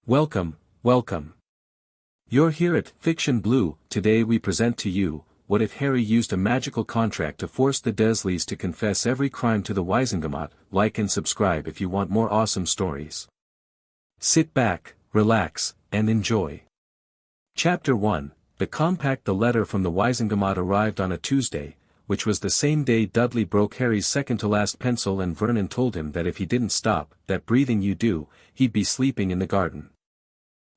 Welcome, welcome. You're here at Fiction Blue. Today we present to you, What If Harry Used a Magical Contract to Force the Dursleys to Confess Every Crime to the Wizengamot. Like and subscribe if you want more awesome stories. Sit back, relax, and enjoy. Chapter 1, The Compact. The letter from the Wizengamot arrived on a Tuesday, which was the same day Dudley broke Harry's second-to-last pencil and Vernon told him that if he didn't stop that breathing you do, he'd be sleeping in the garden.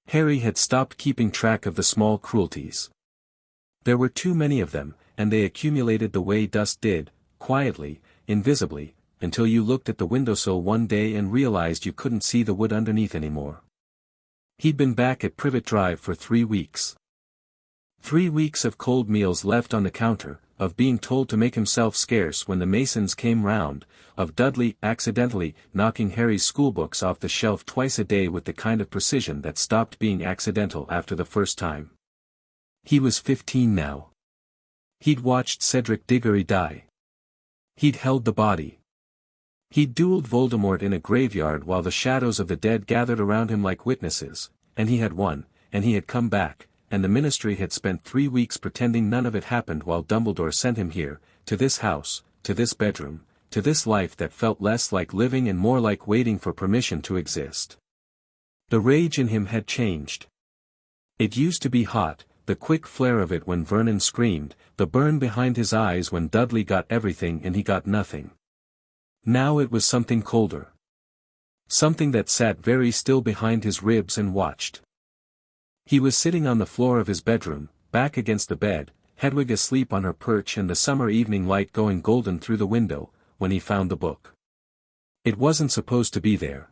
Harry had stopped keeping track of the small cruelties. There were too many of them, and they accumulated the way dust did, quietly, invisibly, until you looked at the windowsill one day and realized you couldn't see the wood underneath anymore. He'd been back at Privet Drive for 3 weeks. 3 weeks of cold meals left on the counter, of being told to make himself scarce when the Masons came round, of Dudley accidentally knocking Harry's schoolbooks off the shelf twice a day with the kind of precision that stopped being accidental after the first time. He was 15 now. He'd watched Cedric Diggory die. He'd held the body. He'd dueled Voldemort in a graveyard while the shadows of the dead gathered around him like witnesses, and he had won, and he had come back, and the Ministry had spent 3 weeks pretending none of it happened while Dumbledore sent him here, to this house, to this bedroom, to this life that felt less like living and more like waiting for permission to exist. The rage in him had changed. It used to be hot, the quick flare of it when Vernon screamed, the burn behind his eyes when Dudley got everything and he got nothing. Now it was something colder. Something that sat very still behind his ribs and watched. He was sitting on the floor of his bedroom, back against the bed, Hedwig asleep on her perch and the summer evening light going golden through the window, when he found the book. It wasn't supposed to be there.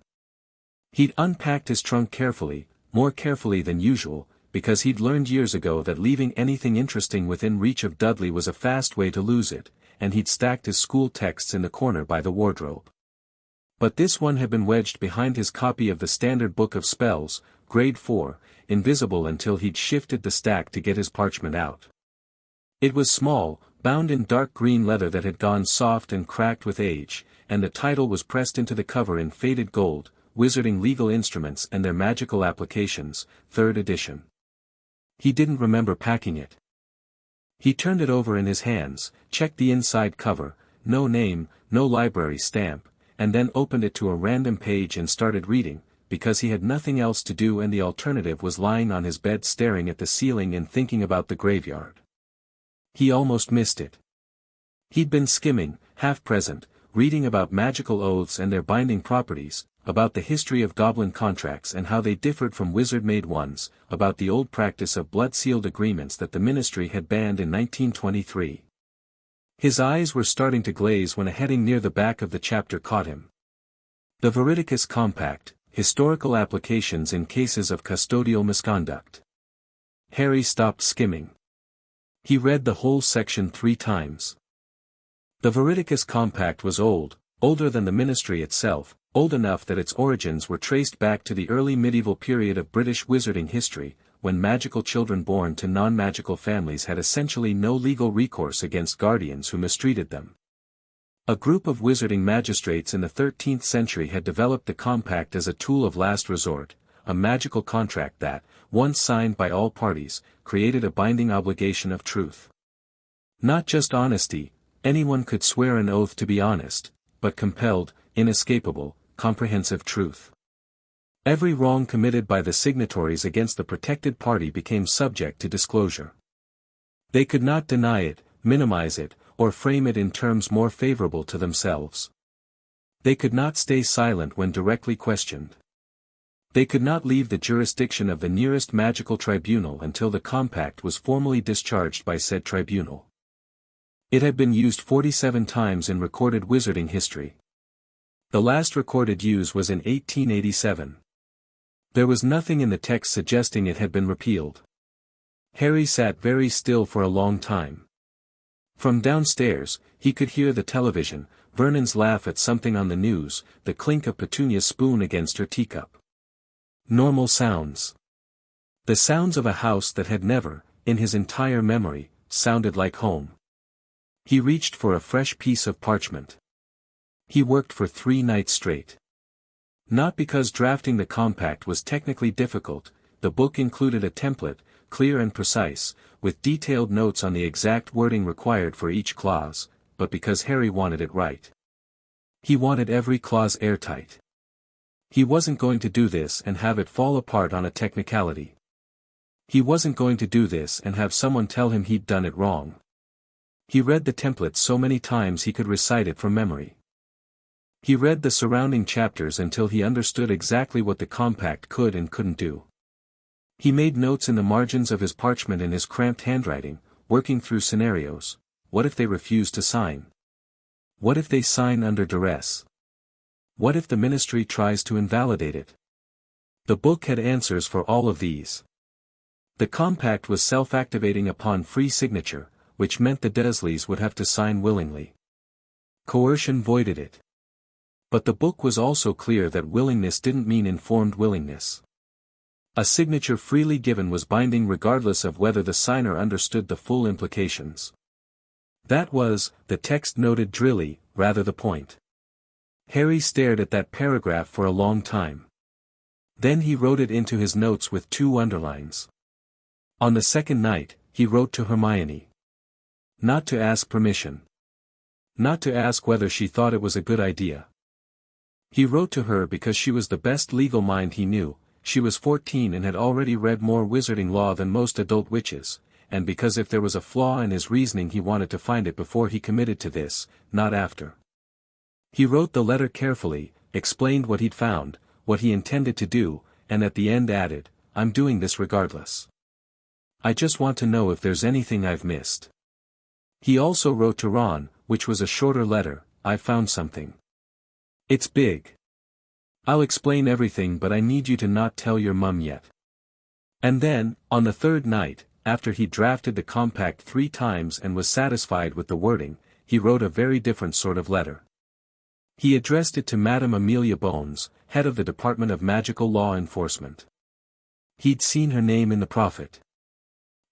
He'd unpacked his trunk carefully, more carefully than usual, because he'd learned years ago that leaving anything interesting within reach of Dudley was a fast way to lose it, and he'd stacked his school texts in the corner by the wardrobe. But this one had been wedged behind his copy of the Standard Book of Spells, Grade 4, invisible until he'd shifted the stack to get his parchment out. It was small, bound in dark green leather that had gone soft and cracked with age, and the title was pressed into the cover in faded gold, Wizarding Legal Instruments and Their Magical Applications, 3rd edition. He didn't remember packing it. He turned it over in his hands, checked the inside cover, no name, no library stamp, and then opened it to a random page and started reading, because he had nothing else to do and the alternative was lying on his bed staring at the ceiling and thinking about the graveyard. He almost missed it. He'd been skimming, half present, reading about magical oaths and their binding properties, about the history of goblin contracts and how they differed from wizard-made ones, about the old practice of blood-sealed agreements that the Ministry had banned in 1923. His eyes were starting to glaze when a heading near the back of the chapter caught him. The Veridicus Compact, Historical Applications in Cases of Custodial Misconduct. Harry stopped skimming. He read the whole section 3 times. The Veridicus Compact was old, older than the Ministry itself, old enough that its origins were traced back to the early medieval period of British wizarding history, when magical children born to non-magical families had essentially no legal recourse against guardians who mistreated them. A group of wizarding magistrates in the 13th century had developed the compact as a tool of last resort, a magical contract that, once signed by all parties, created a binding obligation of truth. Not just honesty, anyone could swear an oath to be honest, but compelled, inescapable, comprehensive truth. Every wrong committed by the signatories against the protected party became subject to disclosure. They could not deny it, minimize it, or frame it in terms more favorable to themselves. They could not stay silent when directly questioned. They could not leave the jurisdiction of the nearest magical tribunal until the compact was formally discharged by said tribunal. It had been used 47 times in recorded wizarding history. The last recorded use was in 1887. There was nothing in the text suggesting it had been repealed. Harry sat very still for a long time. From downstairs, he could hear the television, Vernon's laugh at something on the news, the clink of Petunia's spoon against her teacup. Normal sounds. The sounds of a house that had never, in his entire memory, sounded like home. He reached for a fresh piece of parchment. He worked for 3 nights straight. Not because drafting the compact was technically difficult, the book included a template, clear and precise, with detailed notes on the exact wording required for each clause, but because Harry wanted it right. He wanted every clause airtight. He wasn't going to do this and have it fall apart on a technicality. He wasn't going to do this and have someone tell him he'd done it wrong. He read the template so many times he could recite it from memory. He read the surrounding chapters until he understood exactly what the compact could and couldn't do. He made notes in the margins of his parchment in his cramped handwriting, working through scenarios. What if they refuse to sign? What if they sign under duress? What if the ministry tries to invalidate it? The book had answers for all of these. The compact was self-activating upon free signature, which meant the Dursleys would have to sign willingly. Coercion voided it. But the book was also clear that willingness didn't mean informed willingness. A signature freely given was binding regardless of whether the signer understood the full implications. That was, the text noted drily, rather the point. Harry stared at that paragraph for a long time. Then he wrote it into his notes with 2 underlines. On the second night, he wrote to Hermione. Not to ask permission. Not to ask whether she thought it was a good idea. He wrote to her because she was the best legal mind he knew. She was 14 and had already read more wizarding law than most adult witches, and because if there was a flaw in his reasoning he wanted to find it before he committed to this, not after. He wrote the letter carefully, explained what he'd found, what he intended to do, and at the end added, "I'm doing this regardless. I just want to know if there's anything I've missed." He also wrote to Ron, which was a shorter letter, "I've found something. It's big. I'll explain everything but I need you to not tell your mum yet." And then, on the third night, after he drafted the compact 3 times and was satisfied with the wording, he wrote a very different sort of letter. He addressed it to Madame Amelia Bones, head of the Department of Magical Law Enforcement. He'd seen her name in the Prophet.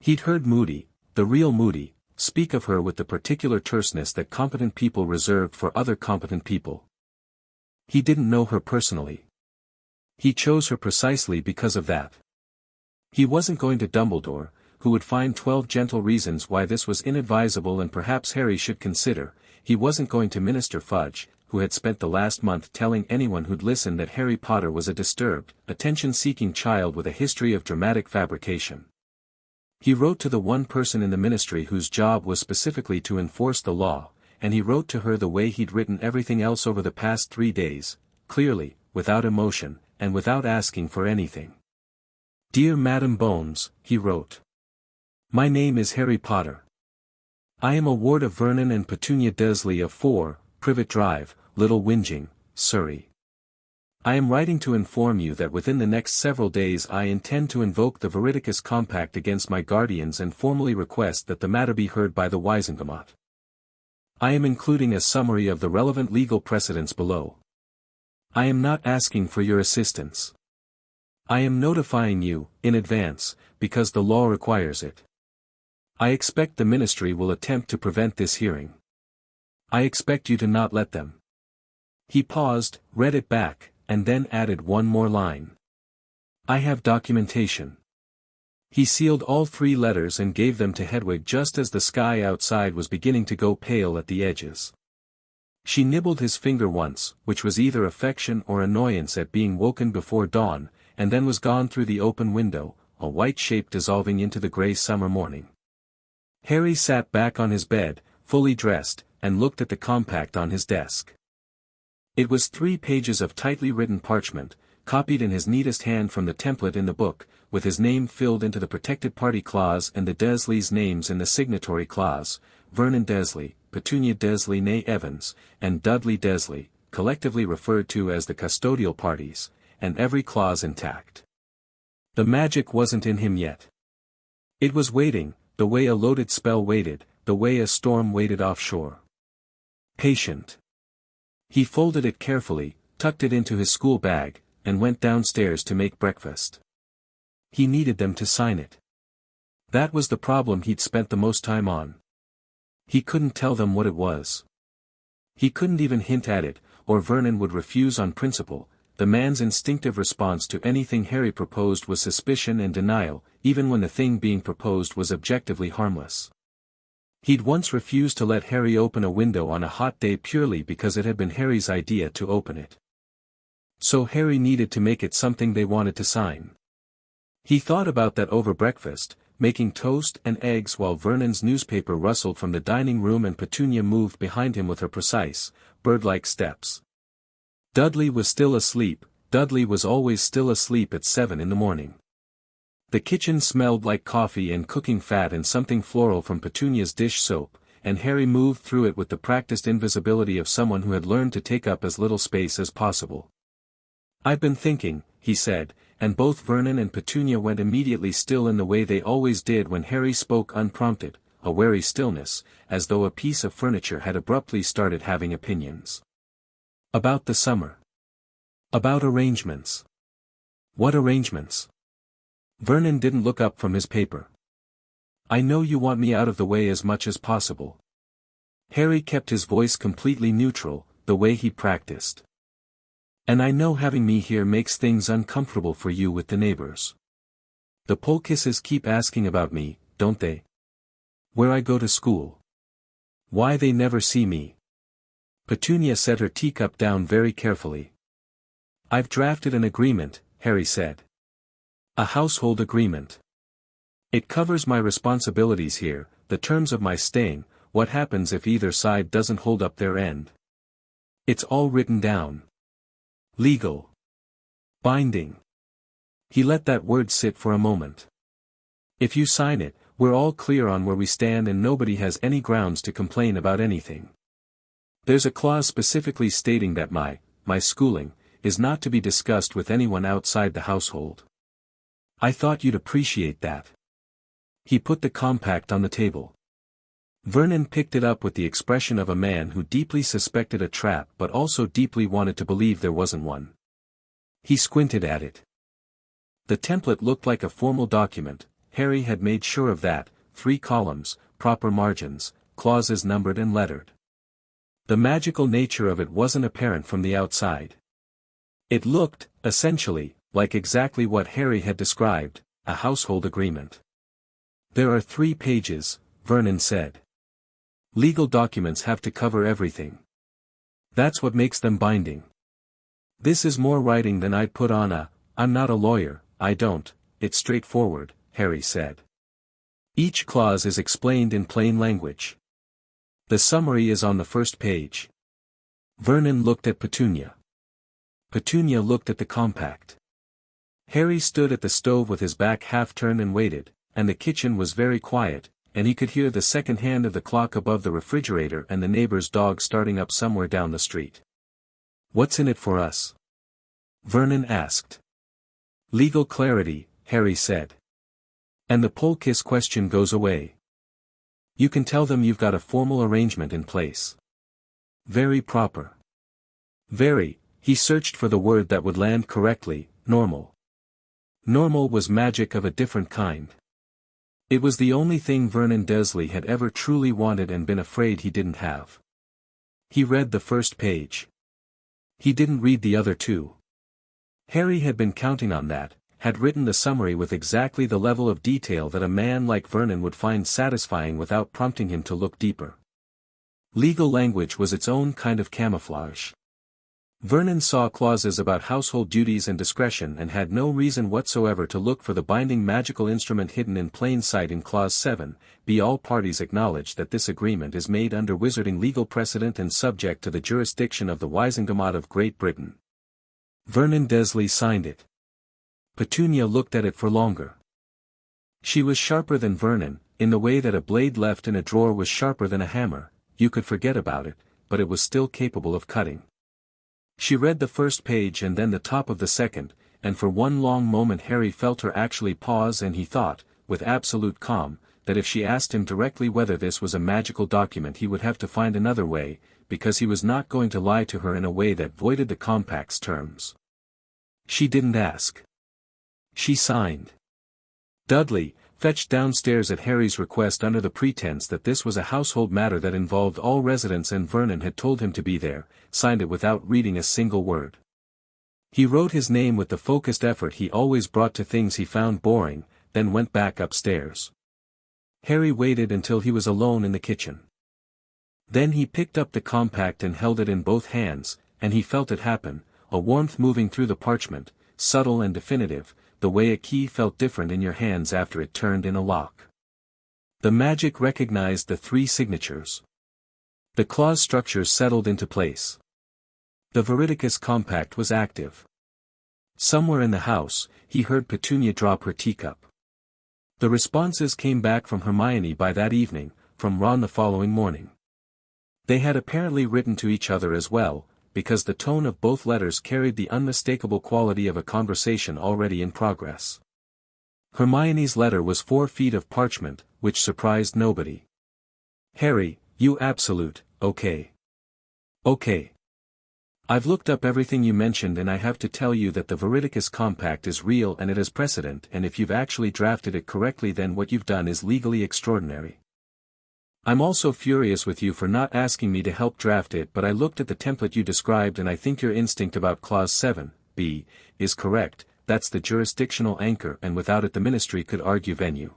He'd heard Moody, the real Moody, speak of her with the particular terseness that competent people reserved for other competent people. He didn't know her personally. He chose her precisely because of that. He wasn't going to Dumbledore, who would find 12 gentle reasons why this was inadvisable and perhaps Harry should consider. He wasn't going to Minister Fudge, who had spent the last month telling anyone who'd listen that Harry Potter was a disturbed, attention-seeking child with a history of dramatic fabrication. He wrote to the one person in the ministry whose job was specifically to enforce the law, and he wrote to her the way he'd written everything else over the past 3 days, clearly, without emotion, and without asking for anything. "Dear Madam Bones," he wrote. "My name is Harry Potter. I am a ward of Vernon and Petunia Dursley of 4, Privet Drive, Little Whinging, Surrey. I am writing to inform you that within the next several days I intend to invoke the Veridicus Compact against my guardians and formally request that the matter be heard by the Wizengamot. I am including a summary of the relevant legal precedents below. I am not asking for your assistance. I am notifying you, in advance, because the law requires it. I expect the ministry will attempt to prevent this hearing. I expect you to not let them." He paused, read it back, and then added one more line. "I have documentation." He sealed all 3 letters and gave them to Hedwig just as the sky outside was beginning to go pale at the edges. She nibbled his finger once, which was either affection or annoyance at being woken before dawn, and then was gone through the open window, a white shape dissolving into the grey summer morning. Harry sat back on his bed, fully dressed, and looked at the compact on his desk. It was 3 pages of tightly written parchment, copied in his neatest hand from the template in the book, with his name filled into the protected party clause and the Dursleys' names in the signatory clause, Vernon Dursley, Petunia Dursley née Evans, and Dudley Dursley, collectively referred to as the custodial parties, and every clause intact. The magic wasn't in him yet. It was waiting, the way a loaded spell waited, the way a storm waited offshore. Patient. He folded it carefully, tucked it into his school bag, and went downstairs to make breakfast. He needed them to sign it. That was the problem he'd spent the most time on. He couldn't tell them what it was. He couldn't even hint at it, or Vernon would refuse on principle, the man's instinctive response to anything Harry proposed was suspicion and denial, even when the thing being proposed was objectively harmless. He'd once refused to let Harry open a window on a hot day purely because it had been Harry's idea to open it. So Harry needed to make it something they wanted to sign. He thought about that over breakfast, making toast and eggs while Vernon's newspaper rustled from the dining room and Petunia moved behind him with her precise, bird-like steps. Dudley was still asleep. Dudley was always still asleep at 7 in the morning. The kitchen smelled like coffee and cooking fat and something floral from Petunia's dish soap, and Harry moved through it with the practiced invisibility of someone who had learned to take up as little space as possible. "I've been thinking," he said, and both Vernon and Petunia went immediately still in the way they always did when Harry spoke unprompted, a wary stillness, as though a piece of furniture had abruptly started having opinions. "About the summer. About arrangements." "What arrangements?" Vernon didn't look up from his paper. "I know you want me out of the way as much as possible." Harry kept his voice completely neutral, the way he practiced. "And I know having me here makes things uncomfortable for you with the neighbors. The Polkisses keep asking about me, don't they? Where I go to school. Why they never see me." Petunia set her teacup down very carefully. "I've drafted an agreement," Harry said. "A household agreement. It covers my responsibilities here, the terms of my staying, what happens if either side doesn't hold up their end. It's all written down. Legal. Binding." He let that word sit for a moment. "If you sign it, we're all clear on where we stand and nobody has any grounds to complain about anything. There's a clause specifically stating that my schooling, is not to be discussed with anyone outside the household. I thought you'd appreciate that." He put the compact on the table. Vernon picked it up with the expression of a man who deeply suspected a trap but also deeply wanted to believe there wasn't one. He squinted at it. The template looked like a formal document. Harry had made sure of that, 3 columns, proper margins, clauses numbered and lettered. The magical nature of it wasn't apparent from the outside. It looked, essentially, like exactly what Harry had described, a household agreement. "There are 3 pages, Vernon said. "Legal documents have to cover everything. That's what makes them binding. This is more writing than I'd put on I'm not a lawyer, it's straightforward," Harry said. "Each clause is explained in plain language. The summary is on the first page." Vernon looked at Petunia. Petunia looked at the compact. Harry stood at the stove with his back half-turned and waited, and the kitchen was very quiet, and he could hear the second hand of the clock above the refrigerator and the neighbor's dog starting up somewhere down the street. "What's in it for us?" Vernon asked. "Legal clarity," Harry said. "And the Polkiss question goes away. You can tell them you've got a formal arrangement in place. Very proper. Very," he searched for the word that would land correctly, normal. Normal was magic of a different kind. It was the only thing Vernon Dursley had ever truly wanted and been afraid he didn't have. He read the first page. He didn't read the other 2. Harry had been counting on that, had written the summary with exactly the level of detail that a man like Vernon would find satisfying without prompting him to look deeper. Legal language was its own kind of camouflage. Vernon saw clauses about household duties and discretion and had no reason whatsoever to look for the binding magical instrument hidden in plain sight in Clause 7, "Be all parties acknowledge that this agreement is made under wizarding legal precedent and subject to the jurisdiction of the Wizengamot of Great Britain." Vernon Dursley signed it. Petunia looked at it for longer. She was sharper than Vernon, in the way that a blade left in a drawer was sharper than a hammer. You could forget about it, but it was still capable of cutting. She read the first page and then the top of the second, and for one long moment Harry felt her actually pause, and he thought, with absolute calm, that if she asked him directly whether this was a magical document he would have to find another way, because he was not going to lie to her in a way that voided the compact's terms. She didn't ask. She signed. Dudley, fetched downstairs at Harry's request under the pretense that this was a household matter that involved all residents and Vernon had told him to be there, signed it without reading a single word. He wrote his name with the focused effort he always brought to things he found boring, then went back upstairs. Harry waited until he was alone in the kitchen. Then he picked up the compact and held it in both hands, and he felt it happen, a warmth moving through the parchment, subtle and definitive, the way a key felt different in your hands after it turned in a lock. The magic recognized the 3 signatures. The clause structures settled into place. The Veridicus Compact was active. Somewhere in the house, he heard Petunia drop her teacup. The responses came back from Hermione by that evening, from Ron the following morning. They had apparently written to each other as well, because the tone of both letters carried the unmistakable quality of a conversation already in progress. Hermione's letter was 4 feet of parchment, which surprised nobody. Harry, you absolute, okay. Okay. I've looked up everything you mentioned and I have to tell you that the Veridicus Compact is real and it has precedent, and if you've actually drafted it correctly then what you've done is legally extraordinary. I'm also furious with you for not asking me to help draft it, but I looked at the template you described and I think your instinct about Clause 7b is correct. That's the jurisdictional anchor, and without it the Ministry could argue venue.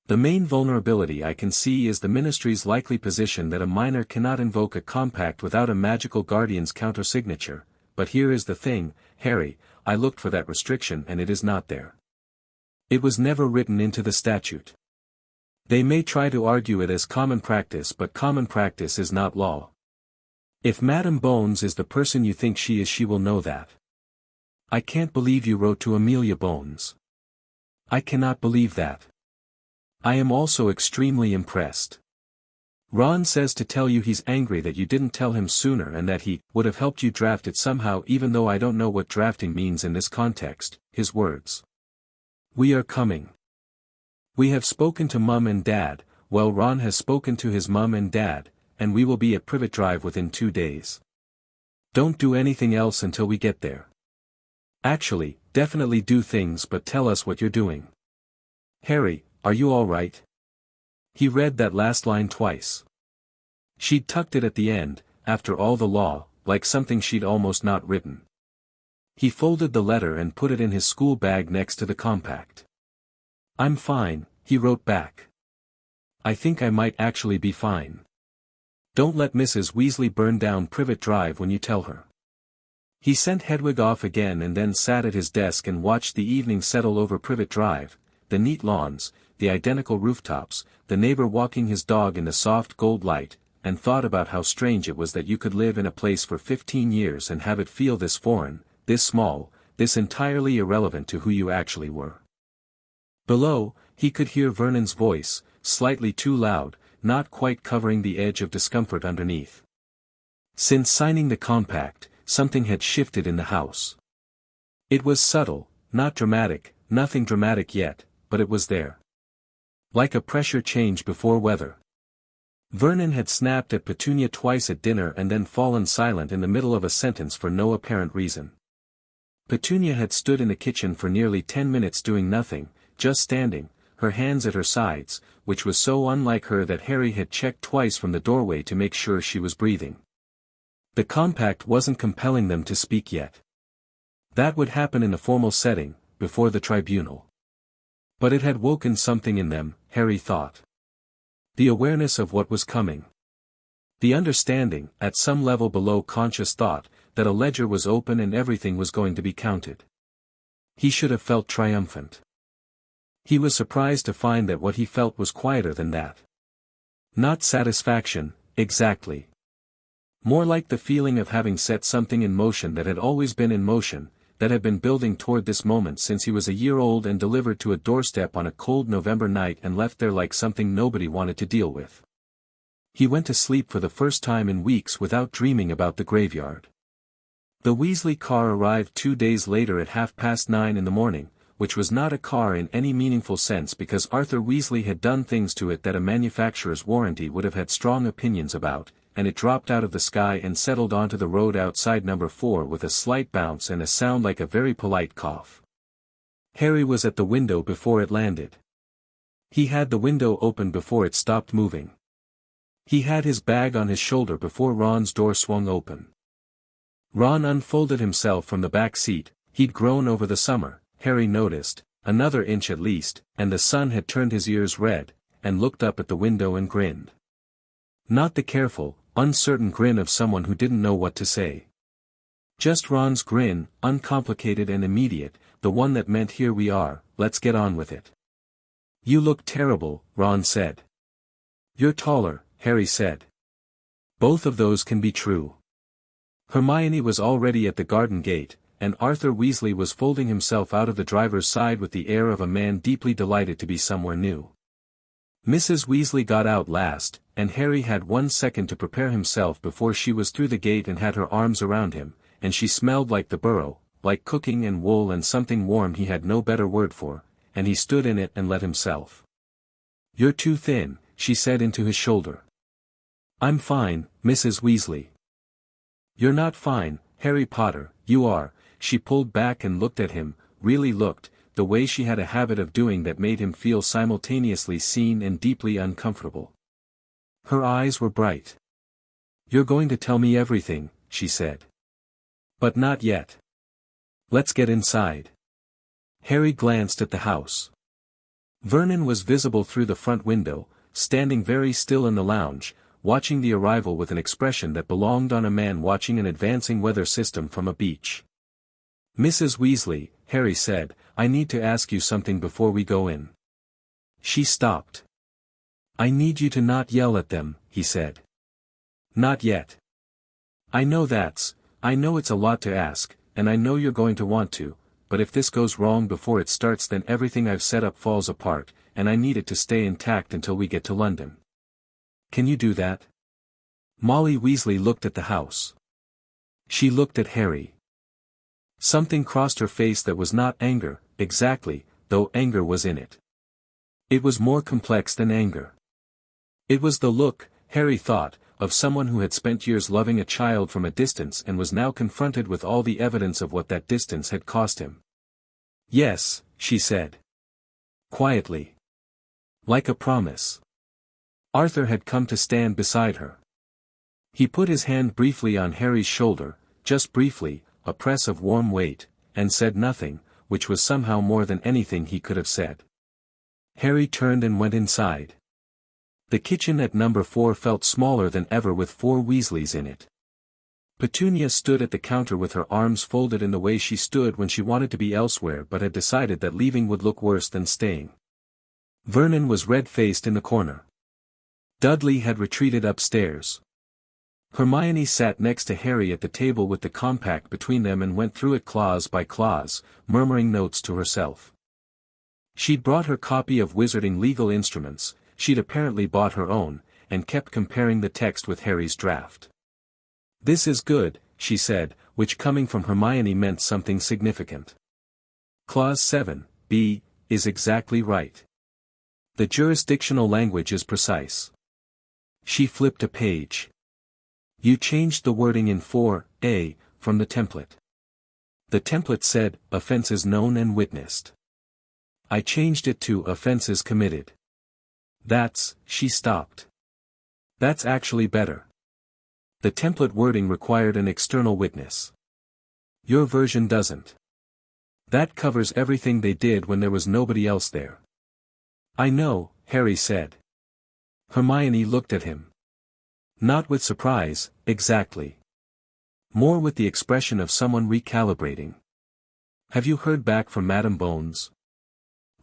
The main vulnerability I can see is the Ministry's likely position that a minor cannot invoke a compact without a magical guardian's countersignature, but here is the thing, Harry, I looked for that restriction and it is not there. It was never written into the statute. They may try to argue it as common practice, but common practice is not law. If Madame Bones is the person you think she is, she will know that. I can't believe you wrote to Amelia Bones. I cannot believe that. I am also extremely impressed. Ron says to tell you he's angry that you didn't tell him sooner and that he would have helped you draft it somehow, even though I don't know what drafting means in this context. His words. We are coming. We have spoken to Mum and Dad, well, Ron has spoken to his Mum and Dad, and we will be at Privet Drive within 2 days. Don't do anything else until we get there. Actually, definitely do things, but tell us what you're doing. Harry, are you all right? He read that last line twice. She'd tucked it at the end, after all the law, like something she'd almost not written. He folded the letter and put it in his school bag next to the compact. I'm fine, he wrote back. I think I might actually be fine. Don't let Mrs. Weasley burn down Privet Drive when you tell her. He sent Hedwig off again and then sat at his desk and watched the evening settle over Privet Drive, the neat lawns, the identical rooftops, the neighbor walking his dog in the soft gold light, and thought about how strange it was that you could live in a place for 15 years and have it feel this foreign, this small, this entirely irrelevant to who you actually were. Below, he could hear Vernon's voice, slightly too loud, not quite covering the edge of discomfort underneath. Since signing the compact, something had shifted in the house. It was subtle, not dramatic, nothing dramatic yet, but it was there. Like a pressure change before weather. Vernon had snapped at Petunia twice at dinner and then fallen silent in the middle of a sentence for no apparent reason. Petunia had stood in the kitchen for nearly 10 minutes doing nothing, just standing, her hands at her sides, which was so unlike her that Harry had checked twice from the doorway to make sure she was breathing. The compact wasn't compelling them to speak yet. That would happen in a formal setting, before the tribunal. But it had woken something in them, Harry thought. The awareness of what was coming. The understanding, at some level below conscious thought, that a ledger was open and everything was going to be counted. He should have felt triumphant. He was surprised to find that what he felt was quieter than that. Not satisfaction, exactly. More like the feeling of having set something in motion that had always been in motion, that had been building toward this moment since he was a year old and delivered to a doorstep on a cold November night and left there like something nobody wanted to deal with. He went to sleep for the first time in weeks without dreaming about the graveyard. The Weasley car arrived 2 days later at 9:30 in the morning, which was not a car in any meaningful sense because Arthur Weasley had done things to it that a manufacturer's warranty would have had strong opinions about, and it dropped out of the sky and settled onto the road outside number 4 with a slight bounce and a sound like a very polite cough. Harry was at the window before it landed. He had the window open before it stopped moving. He had his bag on his shoulder before Ron's door swung open. Ron unfolded himself from the back seat. He'd grown over the summer, Harry noticed, another inch at least, and the sun had turned his ears red, and looked up at the window and grinned. Not the careful, uncertain grin of someone who didn't know what to say. Just Ron's grin, uncomplicated and immediate, the one that meant here we are, let's get on with it. You look terrible, Ron said. You're taller, Harry said. Both of those can be true. Hermione was already at the garden gate, and Arthur Weasley was folding himself out of the driver's side with the air of a man deeply delighted to be somewhere new. Mrs. Weasley got out last, and Harry had 1 second to prepare himself before she was through the gate and had her arms around him, and she smelled like the burrow, like cooking and wool and something warm he had no better word for, and he stood in it and let himself. You're too thin, she said into his shoulder. I'm fine, Mrs. Weasley. You're not fine, Harry Potter, you are. She pulled back and looked at him, really looked, the way she had a habit of doing that made him feel simultaneously seen and deeply uncomfortable. Her eyes were bright. You're going to tell me everything, she said. But not yet. Let's get inside. Harry glanced at the house. Vernon was visible through the front window, standing very still in the lounge, watching the arrival with an expression that belonged on a man watching an advancing weather system from a beach. Mrs. Weasley, Harry said, I need to ask you something before we go in. She stopped. I need you to not yell at them, he said. Not yet. I know it's a lot to ask, and I know you're going to want to, but if this goes wrong before it starts then everything I've set up falls apart, and I need it to stay intact until we get to London. Can you do that? Molly Weasley looked at the house. She looked at Harry. Something crossed her face that was not anger, exactly, though anger was in it. It was more complex than anger. It was the look, Harry thought, of someone who had spent years loving a child from a distance and was now confronted with all the evidence of what that distance had cost him. Yes, she said. Quietly. Like a promise. Arthur had come to stand beside her. He put his hand briefly on Harry's shoulder, just briefly, a press of warm weight, and said nothing, which was somehow more than anything he could have said. Harry turned and went inside. The kitchen at number 4 felt smaller than ever with 4 Weasleys in it. Petunia stood at the counter with her arms folded in the way she stood when she wanted to be elsewhere but had decided that leaving would look worse than staying. Vernon was red-faced in the corner. Dudley had retreated upstairs. Hermione sat next to Harry at the table with the compact between them and went through it clause by clause, murmuring notes to herself. She'd brought her copy of Wizarding Legal Instruments, she'd apparently bought her own, and kept comparing the text with Harry's draft. This is good, she said, which coming from Hermione meant something significant. Clause 7, B, is exactly right. The jurisdictional language is precise. She flipped a page. You changed the wording in 4A, from the template. The template said, offenses known and witnessed. I changed it to offenses committed. She stopped. That's actually better. The template wording required an external witness. Your version doesn't. That covers everything they did when there was nobody else there. I know, Harry said. Hermione looked at him. Not with surprise, exactly. More with the expression of someone recalibrating. Have you heard back from Madame Bones?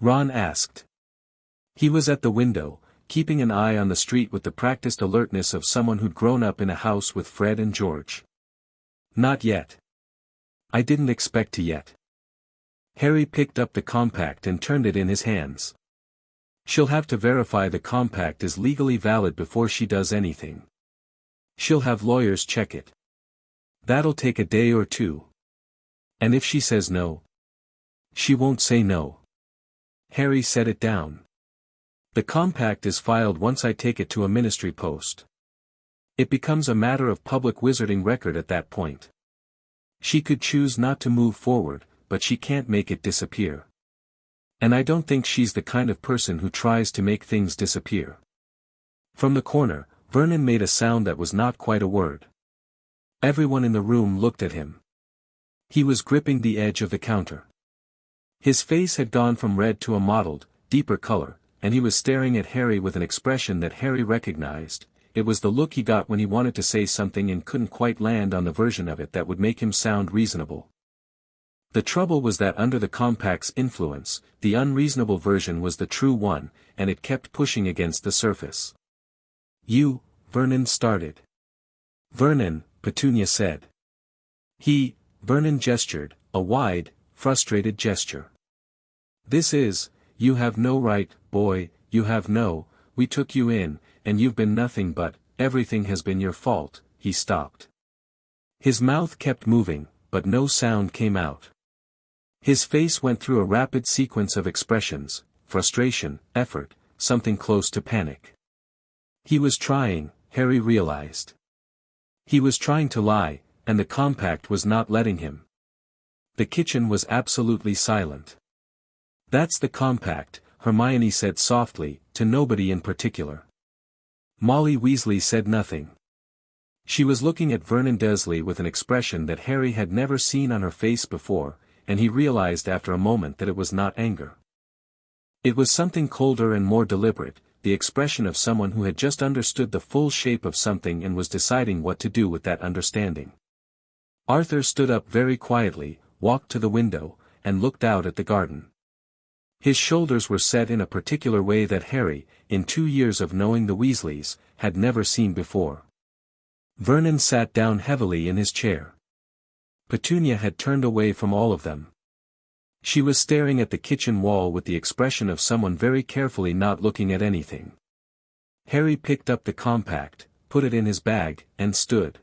Ron asked. He was at the window, keeping an eye on the street with the practiced alertness of someone who'd grown up in a house with Fred and George. Not yet. I didn't expect to yet. Harry picked up the compact and turned it in his hands. She'll have to verify the compact is legally valid before she does anything. She'll have lawyers check it. That'll take a day or 2. And if she says no? She won't say no. Harry set it down. The compact is filed once I take it to a ministry post. It becomes a matter of public wizarding record at that point. She could choose not to move forward, but she can't make it disappear. And I don't think she's the kind of person who tries to make things disappear. From the corner, Vernon made a sound that was not quite a word. Everyone in the room looked at him. He was gripping the edge of the counter. His face had gone from red to a mottled, deeper color, and he was staring at Harry with an expression that Harry recognized. It was the look he got when he wanted to say something and couldn't quite land on the version of it that would make him sound reasonable. The trouble was that under the compact's influence, the unreasonable version was the true one, and it kept pushing against the surface. "You," Vernon started. "Vernon," Petunia said. Vernon gestured, a wide, frustrated gesture. "This is, you have no right, boy, you have no, we took you in, and you've been nothing but, everything has been your fault." He stopped. His mouth kept moving, but no sound came out. His face went through a rapid sequence of expressions: frustration, effort, something close to panic. He was trying, Harry realized. He was trying to lie, and the compact was not letting him. The kitchen was absolutely silent. "That's the compact," Hermione said softly, to nobody in particular. Molly Weasley said nothing. She was looking at Vernon Dursley with an expression that Harry had never seen on her face before, and he realized after a moment that it was not anger. It was something colder and more deliberate, the expression of someone who had just understood the full shape of something and was deciding what to do with that understanding. Arthur stood up very quietly, walked to the window, and looked out at the garden. His shoulders were set in a particular way that Harry, in 2 years of knowing the Weasleys, had never seen before. Vernon sat down heavily in his chair. Petunia had turned away from all of them. She was staring at the kitchen wall with the expression of someone very carefully not looking at anything. Harry picked up the compact, put it in his bag, and stood.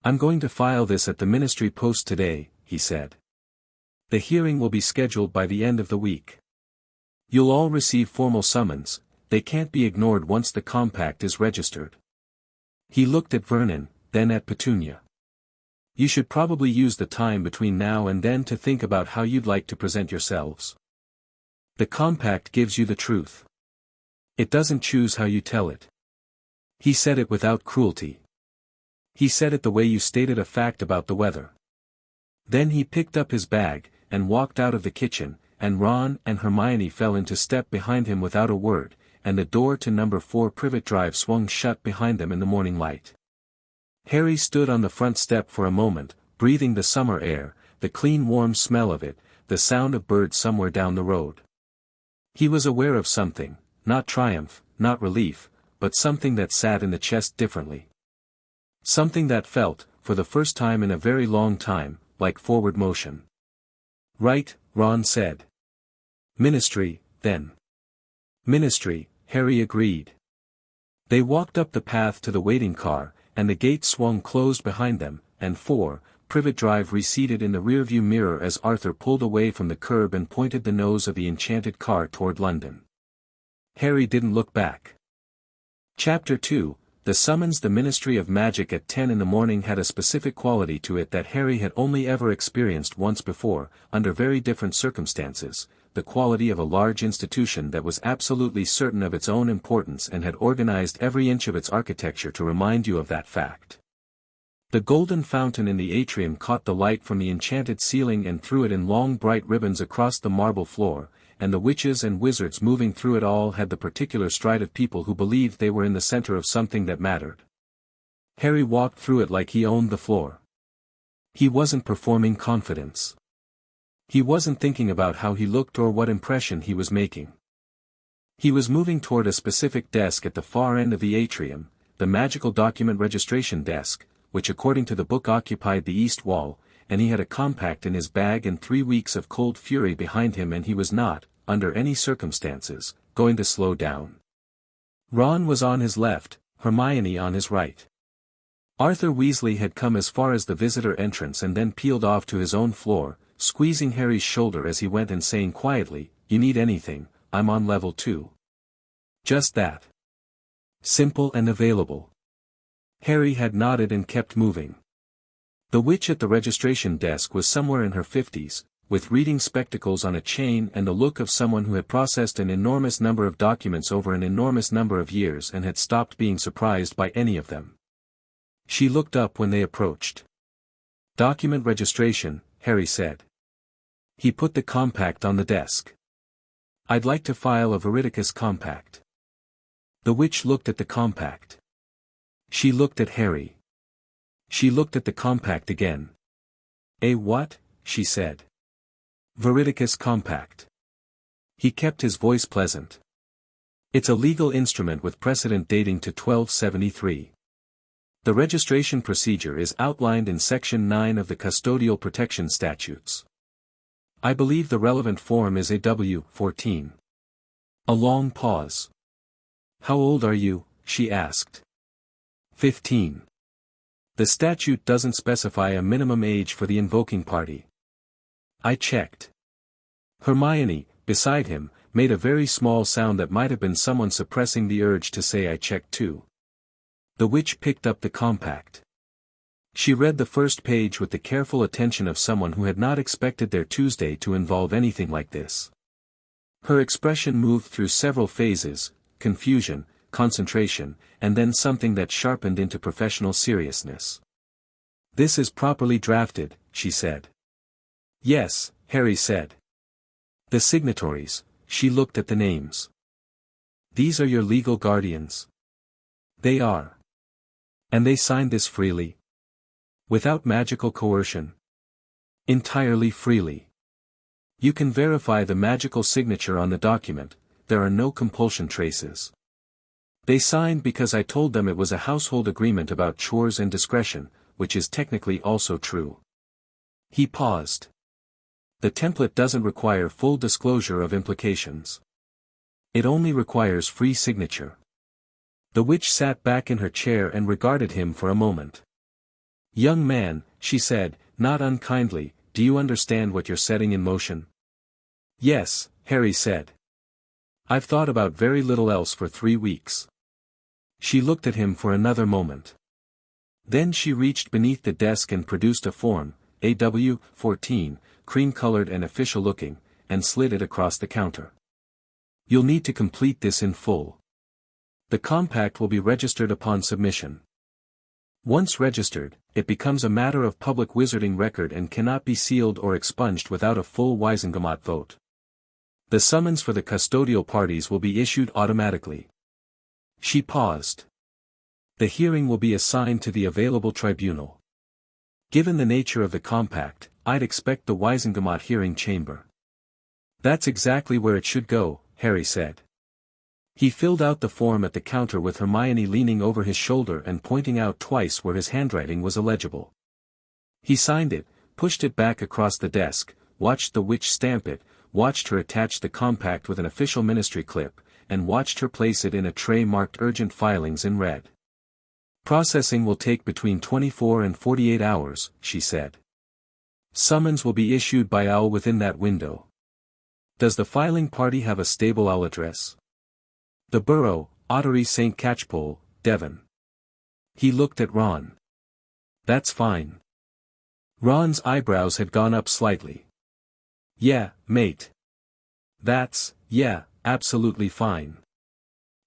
"I'm going to file this at the Ministry Post today," he said. "The hearing will be scheduled by the end of the week. You'll all receive formal summons, they can't be ignored once the compact is registered." He looked at Vernon, then at Petunia. "You should probably use the time between now and then to think about how you'd like to present yourselves. The compact gives you the truth. It doesn't choose how you tell it." He said it without cruelty. He said it the way you stated a fact about the weather. Then he picked up his bag, and walked out of the kitchen, and Ron and Hermione fell into step behind him without a word, and the door to number 4 Privet Drive swung shut behind them in the morning light. Harry stood on the front step for a moment, breathing the summer air, the clean warm smell of it, the sound of birds somewhere down the road. He was aware of something, not triumph, not relief, but something that sat in the chest differently. Something that felt, for the first time in a very long time, like forward motion. "Right," Ron said. "Ministry, then." "Ministry," Harry agreed. They walked up the path to the waiting car, and the gate swung closed behind them, and 4 Privet Drive receded in the rearview mirror as Arthur pulled away from the curb and pointed the nose of the enchanted car toward London. Harry didn't look back. Chapter 2, The summons. The Ministry of Magic at 10 in the morning had a specific quality to it that Harry had only ever experienced once before, under very different circumstances, the quality of a large institution that was absolutely certain of its own importance and had organized every inch of its architecture to remind you of that fact. The golden fountain in the atrium caught the light from the enchanted ceiling and threw it in long bright ribbons across the marble floor, and the witches and wizards moving through it all had the particular stride of people who believed they were in the center of something that mattered. Harry walked through it like he owned the floor. He wasn't performing confidence. He wasn't thinking about how he looked or what impression he was making. He was moving toward a specific desk at the far end of the atrium, the magical document registration desk, which according to the book occupied the east wall, and he had a compact in his bag and 3 weeks of cold fury behind him, and he was not, under any circumstances, going to slow down. Ron was on his left, Hermione on his right. Arthur Weasley had come as far as the visitor entrance and then peeled off to his own floor, squeezing Harry's shoulder as he went and saying quietly, "You need anything, I'm on level 2. Just that. Simple and available." Harry had nodded and kept moving. The witch at the registration desk was somewhere in her 50s, with reading spectacles on a chain and the look of someone who had processed an enormous number of documents over an enormous number of years and had stopped being surprised by any of them. She looked up when they approached. "Document registration," Harry said. He put the compact on the desk. "I'd like to file a Veridicus Compact." The witch looked at the compact. She looked at Harry. She looked at the compact again. "A what?" she said. "Veridicus Compact." He kept his voice pleasant. "It's a legal instrument with precedent dating to 1273. The registration procedure is outlined in Section 9 of the Custodial Protection Statutes. I believe the relevant form is AW 14. A long pause. "How old are you?" she asked. 15. The statute doesn't specify a minimum age for the invoking party. I checked. Hermione, beside him, made a very small sound that might have been someone suppressing the urge to say "I checked too." The witch picked up the compact. She read the first page with the careful attention of someone who had not expected their Tuesday to involve anything like this. Her expression moved through several phases: confusion, concentration, and then something that sharpened into professional seriousness. "This is properly drafted," she said. "Yes," Harry said. "The signatories," she looked at the names. "These are your legal guardians." "They are. And they signed this freely? Without magical coercion?" "Entirely freely. You can verify the magical signature on the document, there are no compulsion traces. They signed because I told them it was a household agreement about chores and discretion, which is technically also true." He paused. "The template doesn't require full disclosure of implications. It only requires free signature." The witch sat back in her chair and regarded him for a moment. "Young man," she said, not unkindly, "do you understand what you're setting in motion?" "Yes," Harry said. "I've thought about very little else for 3 weeks." She looked at him for another moment. Then she reached beneath the desk and produced a form, AW 14, cream-colored and official-looking, and slid it across the counter. "You'll need to complete this in full. The compact will be registered upon submission. Once registered, it becomes a matter of public wizarding record and cannot be sealed or expunged without a full Wizengamot vote. The summons for the custodial parties will be issued automatically." She paused. "The hearing will be assigned to the available tribunal. Given the nature of the compact, I'd expect the Wizengamot hearing chamber." "That's exactly where it should go," Harry said. He filled out the form at the counter with Hermione leaning over his shoulder and pointing out twice where his handwriting was illegible. He signed it, pushed it back across the desk, watched the witch stamp it, watched her attach the compact with an official ministry clip, and watched her place it in a tray marked urgent filings in red. "Processing will take between 24 and 48 hours, she said. "Summons will be issued by owl within that window." "Does the filing party have a stable owl address?" "The Borough, Ottery St. Catchpole, Devon." He looked at Ron. "That's fine." Ron's eyebrows had gone up slightly. "Yeah, mate. Yeah, absolutely fine."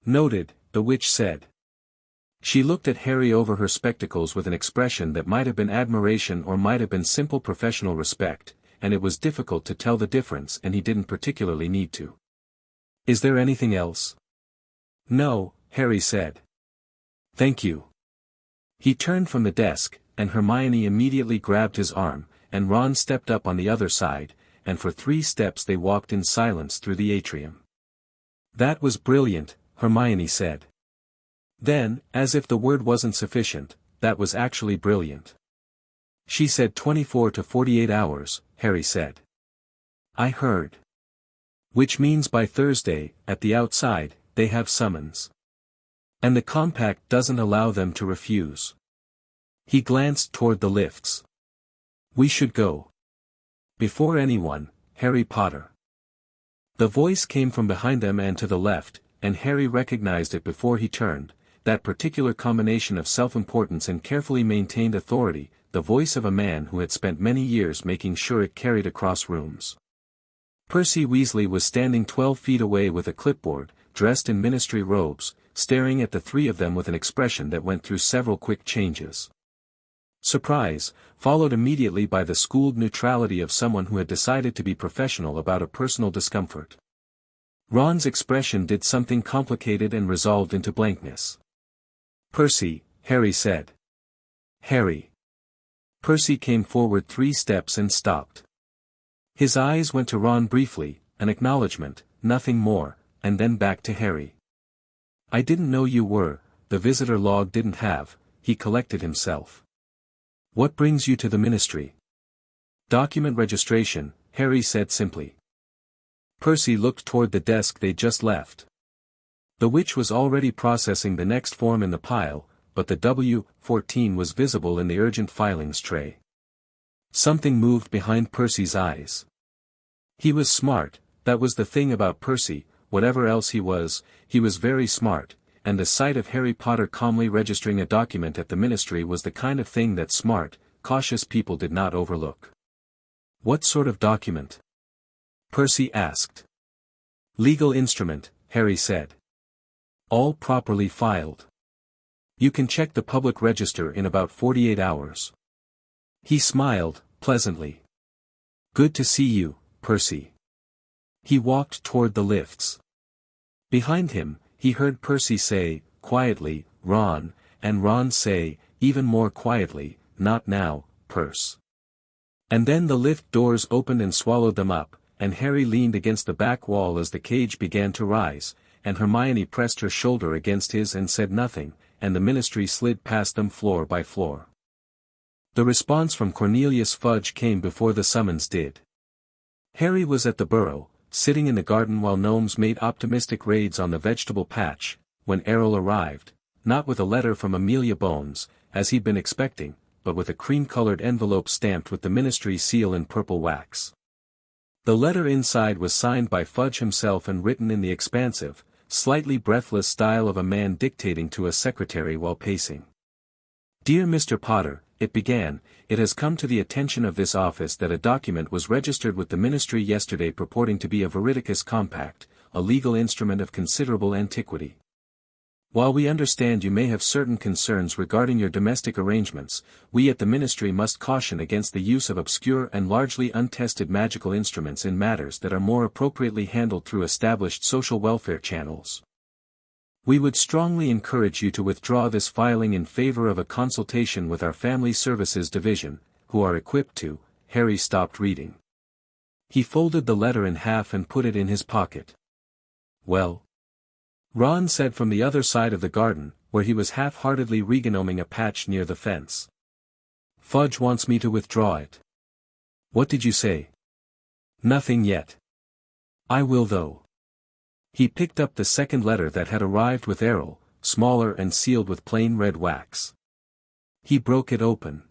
"Noted," the witch said. She looked at Harry over her spectacles with an expression that might have been admiration or might have been simple professional respect, and it was difficult to tell the difference and he didn't particularly need to. "Is there anything else?" "No," Harry said. "Thank you." He turned from the desk, and Hermione immediately grabbed his arm, and Ron stepped up on the other side, and for 3 steps they walked in silence through the atrium. "That was brilliant," Hermione said. Then, as if the word wasn't sufficient, "that was actually brilliant." "She said 24 to 48 hours, Harry said. "I heard. Which means by Thursday, at the outside, they have summons. And the compact doesn't allow them to refuse." He glanced toward the lifts. "We should go." "Before anyone, Harry Potter." The voice came from behind them and to the left, and Harry recognized it before he turned, that particular combination of self-importance and carefully maintained authority, the voice of a man who had spent many years making sure it carried across rooms. Percy Weasley was standing 12 feet away with a clipboard, dressed in ministry robes, staring at the three of them with an expression that went through several quick changes. Surprise, followed immediately by the schooled neutrality of someone who had decided to be professional about a personal discomfort. Ron's expression did something complicated and resolved into blankness. "Percy," Harry said. "Harry." Percy came forward 3 steps and stopped. His eyes went to Ron briefly, an acknowledgement, nothing more, and then back to Harry. "I didn't know you were," the visitor log didn't have, he collected himself. "What brings you to the ministry?" "Document registration," Harry said simply. Percy looked toward the desk they'd just left. The witch was already processing the next form in the pile, but the W-14 was visible in the urgent filings tray. Something moved behind Percy's eyes. He was smart, that was the thing about Percy, whatever else he was very smart, and the sight of Harry Potter calmly registering a document at the ministry was the kind of thing that smart, cautious people did not overlook. "What sort of document?" Percy asked. "Legal instrument," Harry said. "All properly filed. You can check the public register in about 48 hours. He smiled, pleasantly. "Good to see you, Percy." He walked toward the lifts. Behind him, he heard Percy say, quietly, "Ron," and Ron say, even more quietly, "Not now, Perce." And then the lift doors opened and swallowed them up, and Harry leaned against the back wall as the cage began to rise, and Hermione pressed her shoulder against his and said nothing, and the ministry slid past them floor by floor. The response from Cornelius Fudge came before the summons did. Harry was at the burrow, sitting in the garden while gnomes made optimistic raids on the vegetable patch, when Errol arrived, not with a letter from Amelia Bones, as he'd been expecting, but with a cream-colored envelope stamped with the ministry seal in purple wax. The letter inside was signed by Fudge himself and written in the expansive, slightly breathless style of a man dictating to a secretary while pacing. "Dear Mr. Potter," it began, "it has come to the attention of this office that a document was registered with the ministry yesterday purporting to be a Veridicus Compact, a legal instrument of considerable antiquity. While we understand you may have certain concerns regarding your domestic arrangements, we at the ministry must caution against the use of obscure and largely untested magical instruments in matters that are more appropriately handled through established social welfare channels. We would strongly encourage you to withdraw this filing in favor of a consultation with our Family Services Division, who are equipped to." Harry stopped reading. He folded the letter in half and put it in his pocket. "Well?" Ron said from the other side of the garden, where he was half-heartedly regnoming a patch near the fence. "Fudge wants me to withdraw it." "What did you say?" "Nothing yet. I will though." He picked up the second letter that had arrived with Errol, smaller and sealed with plain red wax. He broke it open.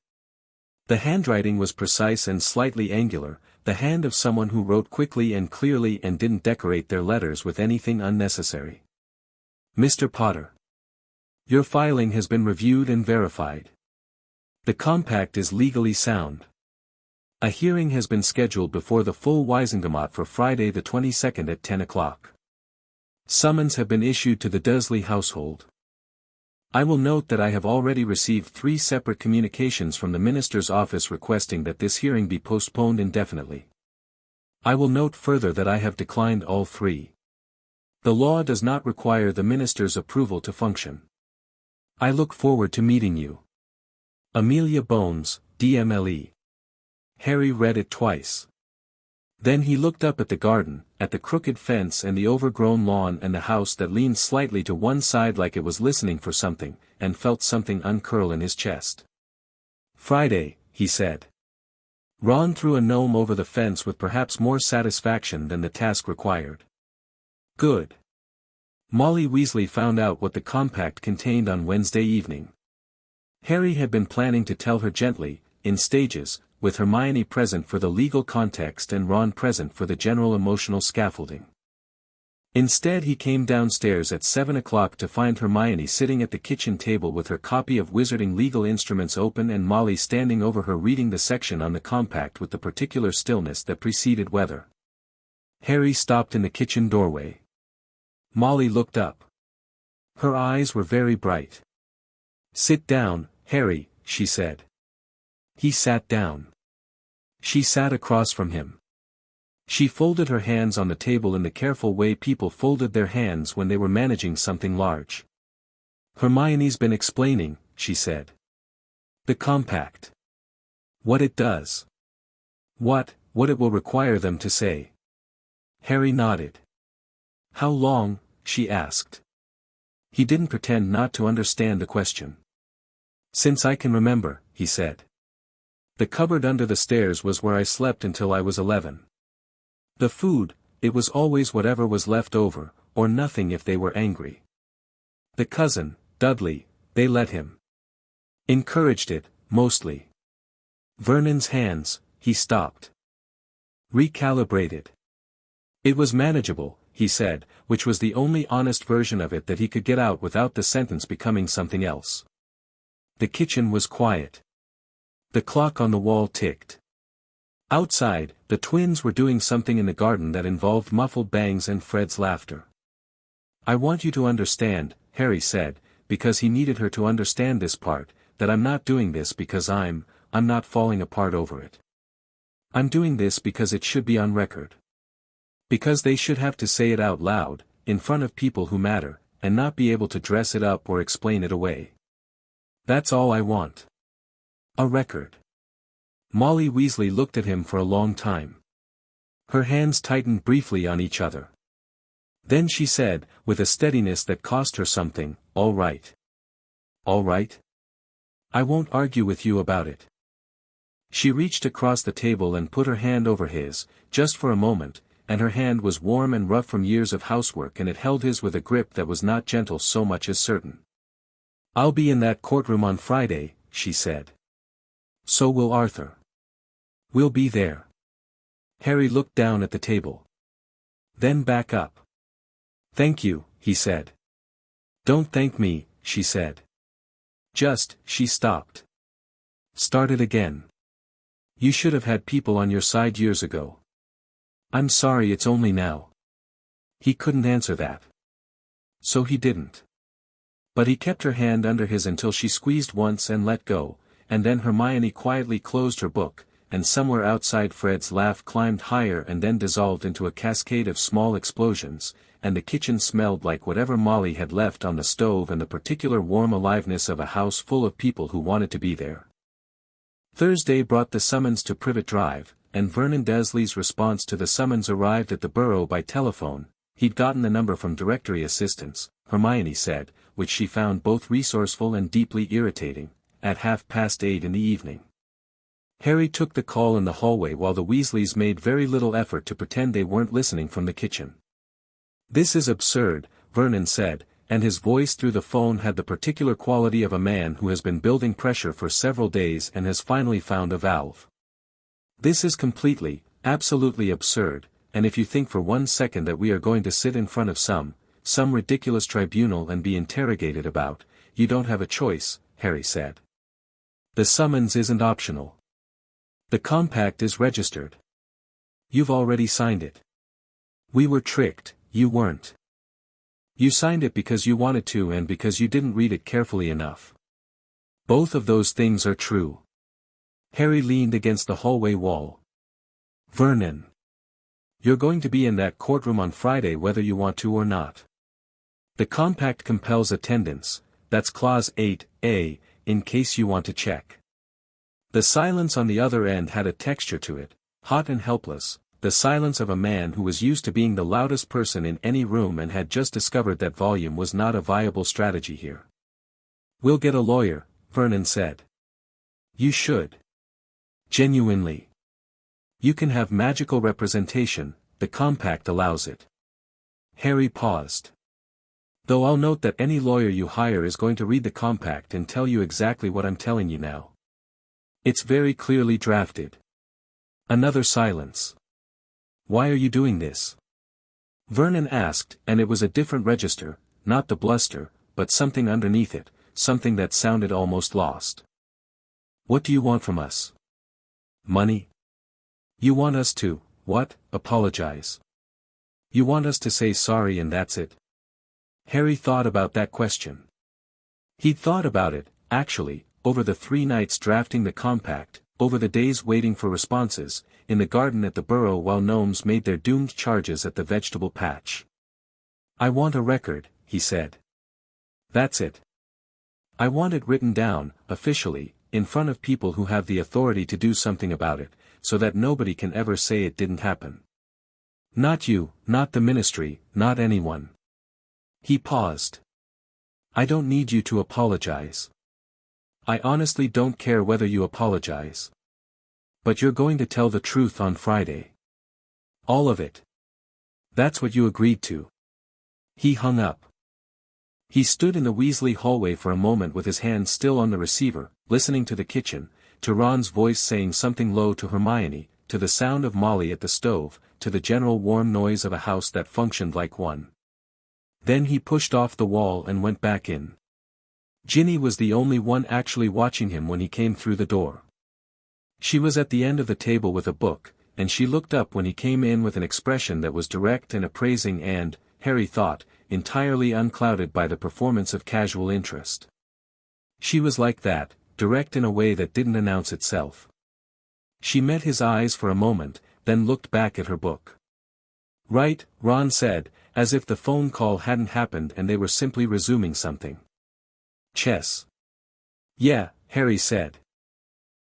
The handwriting was precise and slightly angular, the hand of someone who wrote quickly and clearly and didn't decorate their letters with anything unnecessary. "Mr. Potter. Your filing has been reviewed and verified. The compact is legally sound. A hearing has been scheduled before the full Wizengamot for Friday the 22nd at 10 o'clock. Summons have been issued to the Dursley household. I will note that I have already received 3 separate communications from the minister's office requesting that this hearing be postponed indefinitely. I will note further that I have declined all 3. The law does not require the minister's approval to function. I look forward to meeting you. Amelia Bones, DMLE." Harry read it twice. Then he looked up at the garden, at the crooked fence and the overgrown lawn and the house that leaned slightly to one side like it was listening for something, and felt something uncurl in his chest. "Friday," he said. Ron threw a gnome over the fence with perhaps more satisfaction than the task required. "Good." Molly Weasley found out what the compact contained on Wednesday evening. Harry had been planning to tell her gently, in stages, with Hermione present for the legal context and Ron present for the general emotional scaffolding. Instead he came downstairs at 7 o'clock to find Hermione sitting at the kitchen table with her copy of Wizarding Legal Instruments open and Molly standing over her reading the section on the compact with the particular stillness that preceded weather. Harry stopped in the kitchen doorway. Molly looked up. Her eyes were very bright. "Sit down, Harry," she said. He sat down. She sat across from him. She folded her hands on the table in the careful way people folded their hands when they were managing something large. "Hermione's been explaining," she said. "The compact. What it does. What it will require them to say." Harry nodded. "How long?" she asked. He didn't pretend not to understand the question. "Since I can remember," he said. "The cupboard under the stairs was where I slept until I was 11. The food, it was always whatever was left over, or nothing if they were angry. The cousin, Dudley, they let him. Encouraged it, mostly. Vernon's hands," he stopped. "Recalibrated. It was manageable," he said, which was the only honest version of it that he could get out without the sentence becoming something else. The kitchen was quiet. The clock on the wall ticked. Outside, the twins were doing something in the garden that involved muffled bangs and Fred's laughter. "I want you to understand," Harry said, because he needed her to understand this part, "that I'm not doing this because I'm not falling apart over it. I'm doing this because it should be on record. Because they should have to say it out loud, in front of people who matter, and not be able to dress it up or explain it away. That's all I want. A record." Molly Weasley looked at him for a long time. Her hands tightened briefly on each other. Then she said, with a steadiness that cost her something, "All right. All right. I won't argue with you about it." She reached across the table and put her hand over his, just for a moment, and her hand was warm and rough from years of housework and it held his with a grip that was not gentle so much as certain. "I'll be in that courtroom on Friday," she said. "So will Arthur. We'll be there." Harry looked down at the table. Then back up. "Thank you," he said. "Don't thank me," she said. She stopped. Started again. "You should have had people on your side years ago. I'm sorry it's only now." He couldn't answer that. So he didn't. But he kept her hand under his until she squeezed once and let go, and then Hermione quietly closed her book, and somewhere outside Fred's laugh climbed higher and then dissolved into a cascade of small explosions, and the kitchen smelled like whatever Molly had left on the stove and the particular warm aliveness of a house full of people who wanted to be there. Thursday brought the summons to Privet Drive, and Vernon Dursley's response to the summons arrived at the Burrow by telephone. He'd gotten the number from directory assistants, Hermione said, which she found both resourceful and deeply irritating, at 8:30 in the evening. Harry took the call in the hallway while the Weasleys made very little effort to pretend they weren't listening from the kitchen. "This is absurd," Vernon said, and his voice through the phone had the particular quality of a man who has been building pressure for several days and has finally found a valve. "This is completely, absolutely absurd, and if you think for 1 second that we are going to sit in front of some ridiculous tribunal and be interrogated about, you don't have a choice," Harry said. "The summons isn't optional. The compact is registered. You've already signed it. We were tricked, you weren't. You signed it because you wanted to and because you didn't read it carefully enough. Both of those things are true." Harry leaned against the hallway wall. "Vernon. You're going to be in that courtroom on Friday whether you want to or not. The compact compels attendance, that's Clause 8A, in case you want to check." The silence on the other end had a texture to it, hot and helpless, the silence of a man who was used to being the loudest person in any room and had just discovered that volume was not a viable strategy here. "We'll get a lawyer," Vernon said. "You should. Genuinely. You can have magical representation, the compact allows it." Harry paused. "Though I'll note that any lawyer you hire is going to read the compact and tell you exactly what I'm telling you now. It's very clearly drafted." Another silence. "Why are you doing this?" Vernon asked, and it was a different register, not the bluster, but something underneath it, something that sounded almost lost. "What do you want from us? Money? You want us to, what, apologize? You want us to say sorry and that's it?" Harry thought about that question. He'd thought about it, actually, over the 3 nights drafting the compact, over the days waiting for responses, in the garden at the Burrow while gnomes made their doomed charges at the vegetable patch. "I want a record," he said. "That's it. I want it written down, officially, in front of people who have the authority to do something about it, so that nobody can ever say it didn't happen. Not you, not the ministry, not anyone." He paused. "I don't need you to apologize. I honestly don't care whether you apologize. But you're going to tell the truth on Friday. All of it. That's what you agreed to." He hung up. He stood in the Weasley hallway for a moment with his hand still on the receiver, listening to the kitchen, to Ron's voice saying something low to Hermione, to the sound of Molly at the stove, to the general warm noise of a house that functioned like one. Then he pushed off the wall and went back in. Ginny was the only one actually watching him when he came through the door. She was at the end of the table with a book, and she looked up when he came in with an expression that was direct and appraising and, Harry thought, entirely unclouded by the performance of casual interest. She was like that, direct in a way that didn't announce itself. She met his eyes for a moment, then looked back at her book. "Right," Ron said, as if the phone call hadn't happened and they were simply resuming something. "Chess." "Yeah," Harry said.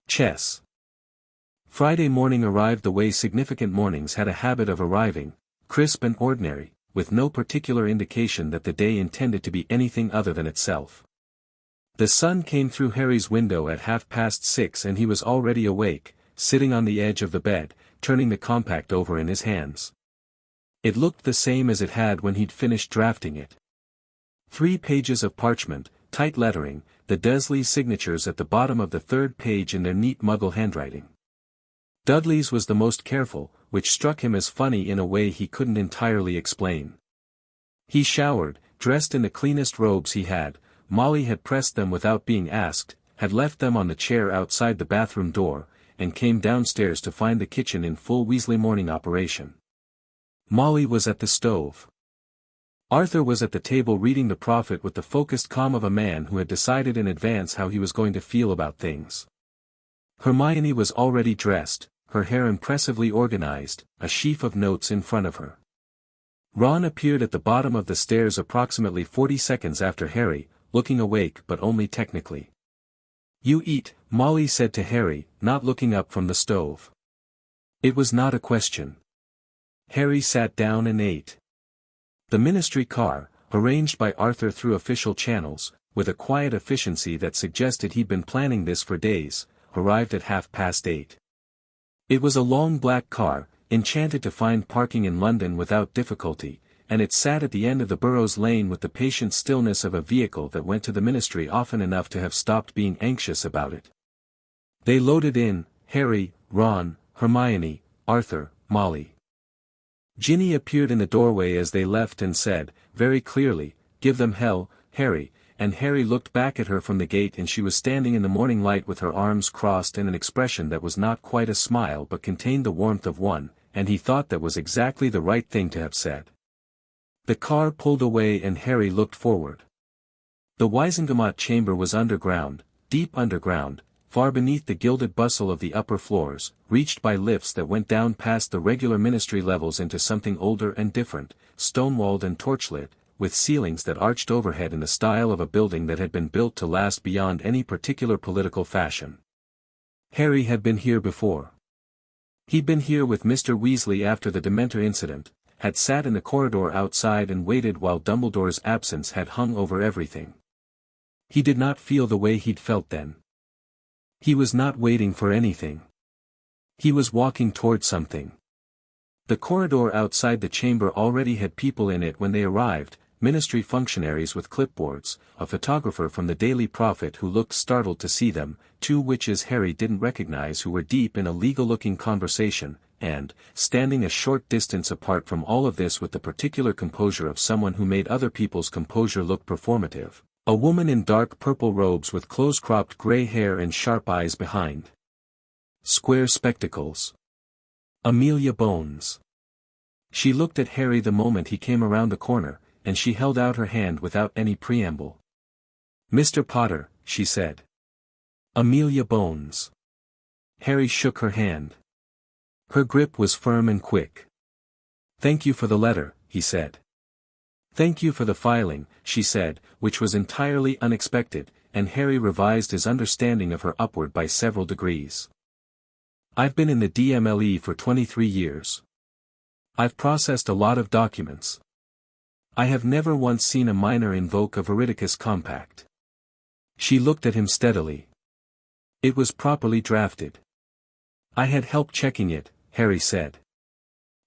"Chess." Friday morning arrived the way significant mornings had a habit of arriving, crisp and ordinary, with no particular indication that the day intended to be anything other than itself. The sun came through Harry's window at 6:30 and he was already awake, sitting on the edge of the bed, turning the compact over in his hands. It looked the same as it had when he'd finished drafting it. 3 pages of parchment, tight lettering, the Dursleys' signatures at the bottom of the 3rd page in their neat Muggle handwriting. Dudley's was the most careful, which struck him as funny in a way he couldn't entirely explain. He showered, dressed in the cleanest robes he had, Molly had pressed them without being asked, had left them on the chair outside the bathroom door, and came downstairs to find the kitchen in full Weasley morning operation. Molly was at the stove. Arthur was at the table reading the Prophet with the focused calm of a man who had decided in advance how he was going to feel about things. Hermione was already dressed, her hair impressively organized, a sheaf of notes in front of her. Ron appeared at the bottom of the stairs approximately 40 seconds after Harry, looking awake but only technically. "You eat," Molly said to Harry, not looking up from the stove. It was not a question. Harry sat down and ate. The ministry car, arranged by Arthur through official channels, with a quiet efficiency that suggested he'd been planning this for days, arrived at 8:30. It was a long black car, enchanted to find parking in London without difficulty, and it sat at the end of the Burrows Lane with the patient stillness of a vehicle that went to the ministry often enough to have stopped being anxious about it. They loaded in, Harry, Ron, Hermione, Arthur, Molly. Ginny appeared in the doorway as they left and said, very clearly, "Give them hell, Harry," and Harry looked back at her from the gate and she was standing in the morning light with her arms crossed and an expression that was not quite a smile but contained the warmth of one, and he thought that was exactly the right thing to have said. The car pulled away and Harry looked forward. The Wizengamot chamber was underground, deep underground, far beneath the gilded bustle of the upper floors, reached by lifts that went down past the regular ministry levels into something older and different, stone-walled and torchlit, with ceilings that arched overhead in the style of a building that had been built to last beyond any particular political fashion. Harry had been here before. He'd been here with Mr. Weasley after the Dementor incident, had sat in the corridor outside and waited while Dumbledore's absence had hung over everything. He did not feel the way he'd felt then. He was not waiting for anything. He was walking toward something. The corridor outside the chamber already had people in it when they arrived, ministry functionaries with clipboards, a photographer from the Daily Prophet who looked startled to see them, 2 witches Harry didn't recognize who were deep in a legal-looking conversation, and, standing a short distance apart from all of this with the particular composure of someone who made other people's composure look performative, a woman in dark purple robes with close-cropped gray hair and sharp eyes behind square spectacles. Amelia Bones. She looked at Harry the moment he came around the corner, and she held out her hand without any preamble. "Mr. Potter," she said. "Amelia Bones." Harry shook her hand. Her grip was firm and quick. "Thank you for the letter," he said. "Thank you for the filing," she said, which was entirely unexpected, and Harry revised his understanding of her upward by several degrees. "I've been in the DMLE for 23 years. I've processed a lot of documents. I have never once seen a minor invoke a Veridicus Compact." She looked at him steadily. "It was properly drafted. I had help checking it," Harry said.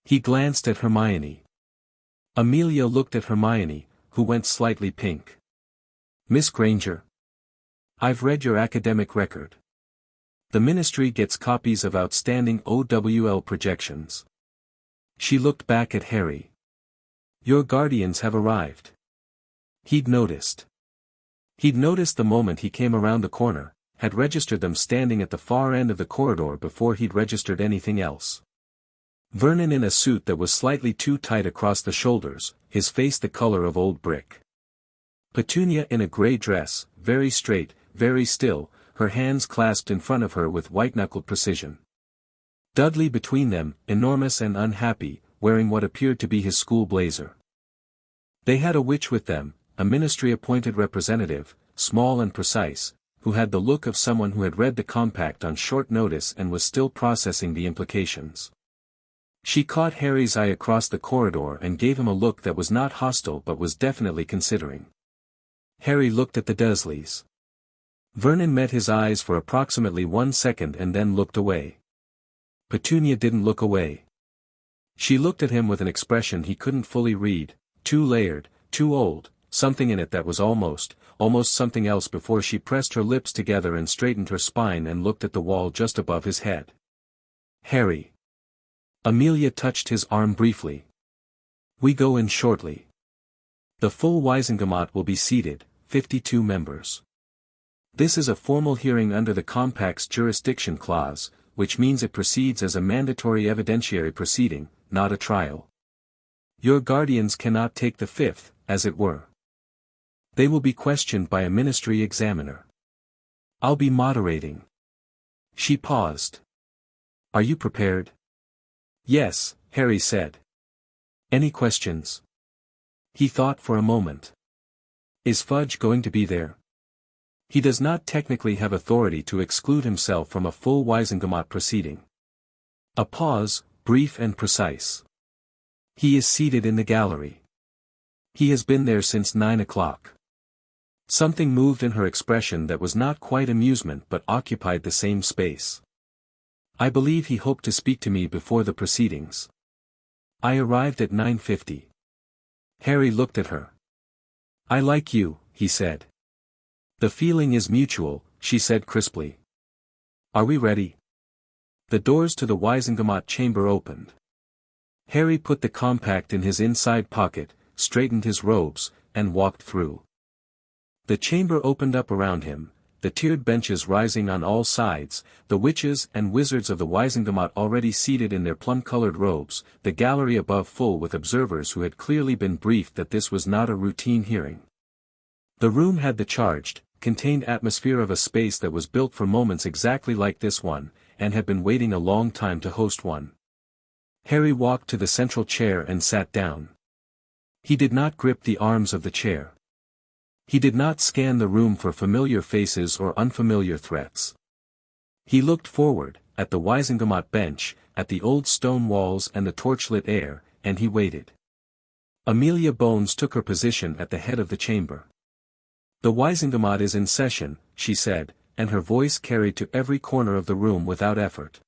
He glanced at Hermione. Amelia looked at Hermione, who went slightly pink. "Miss Granger? I've read your academic record. The ministry gets copies of outstanding OWL projections." She looked back at Harry. "Your guardians have arrived." He'd noticed. He'd noticed the moment he came around the corner, had registered them standing at the far end of the corridor before he'd registered anything else. Vernon in a suit that was slightly too tight across the shoulders, his face the color of old brick. Petunia in a grey dress, very straight, very still, her hands clasped in front of her with white-knuckled precision. Dudley between them, enormous and unhappy, wearing what appeared to be his school blazer. They had a witch with them, a ministry-appointed representative, small and precise, who had the look of someone who had read the compact on short notice and was still processing the implications. She caught Harry's eye across the corridor and gave him a look that was not hostile but was definitely considering. Harry looked at the Dursleys. Vernon met his eyes for approximately 1 second and then looked away. Petunia didn't look away. She looked at him with an expression he couldn't fully read, too layered, too old, something in it that was almost something else before she pressed her lips together and straightened her spine and looked at the wall just above his head. "Harry." Amelia touched his arm briefly. "We go in shortly. The full Wizengamot will be seated, 52 members. This is a formal hearing under the Compact's jurisdiction clause, which means it proceeds as a mandatory evidentiary proceeding, not a trial. Your guardians cannot take the fifth, as it were. They will be questioned by a ministry examiner. I'll be moderating." She paused. "Are you prepared?" "Yes," Harry said. "Any questions?" He thought for a moment. "Is Fudge going to be there?" "He does not technically have authority to exclude himself from a full Wizengamot proceeding." A pause, brief and precise. "He is seated in the gallery. He has been there since 9 o'clock. Something moved in her expression that was not quite amusement but occupied the same space. "I believe he hoped to speak to me before the proceedings. I arrived at 9:50. Harry looked at her. "I like you," he said. "The feeling is mutual," she said crisply. "Are we ready?" The doors to the Wizengamot chamber opened. Harry put the compact in his inside pocket, straightened his robes, and walked through. The chamber opened up around him, the tiered benches rising on all sides, the witches and wizards of the Wizengamot already seated in their plum-colored robes, the gallery above full with observers who had clearly been briefed that this was not a routine hearing. The room had the charged, contained atmosphere of a space that was built for moments exactly like this one, and had been waiting a long time to host one. Harry walked to the central chair and sat down. He did not grip the arms of the chair. He did not scan the room for familiar faces or unfamiliar threats. He looked forward, at the Wizengamot bench, at the old stone walls and the torchlit air, and he waited. Amelia Bones took her position at the head of the chamber. "The Wizengamot is in session," she said, and her voice carried to every corner of the room without effort.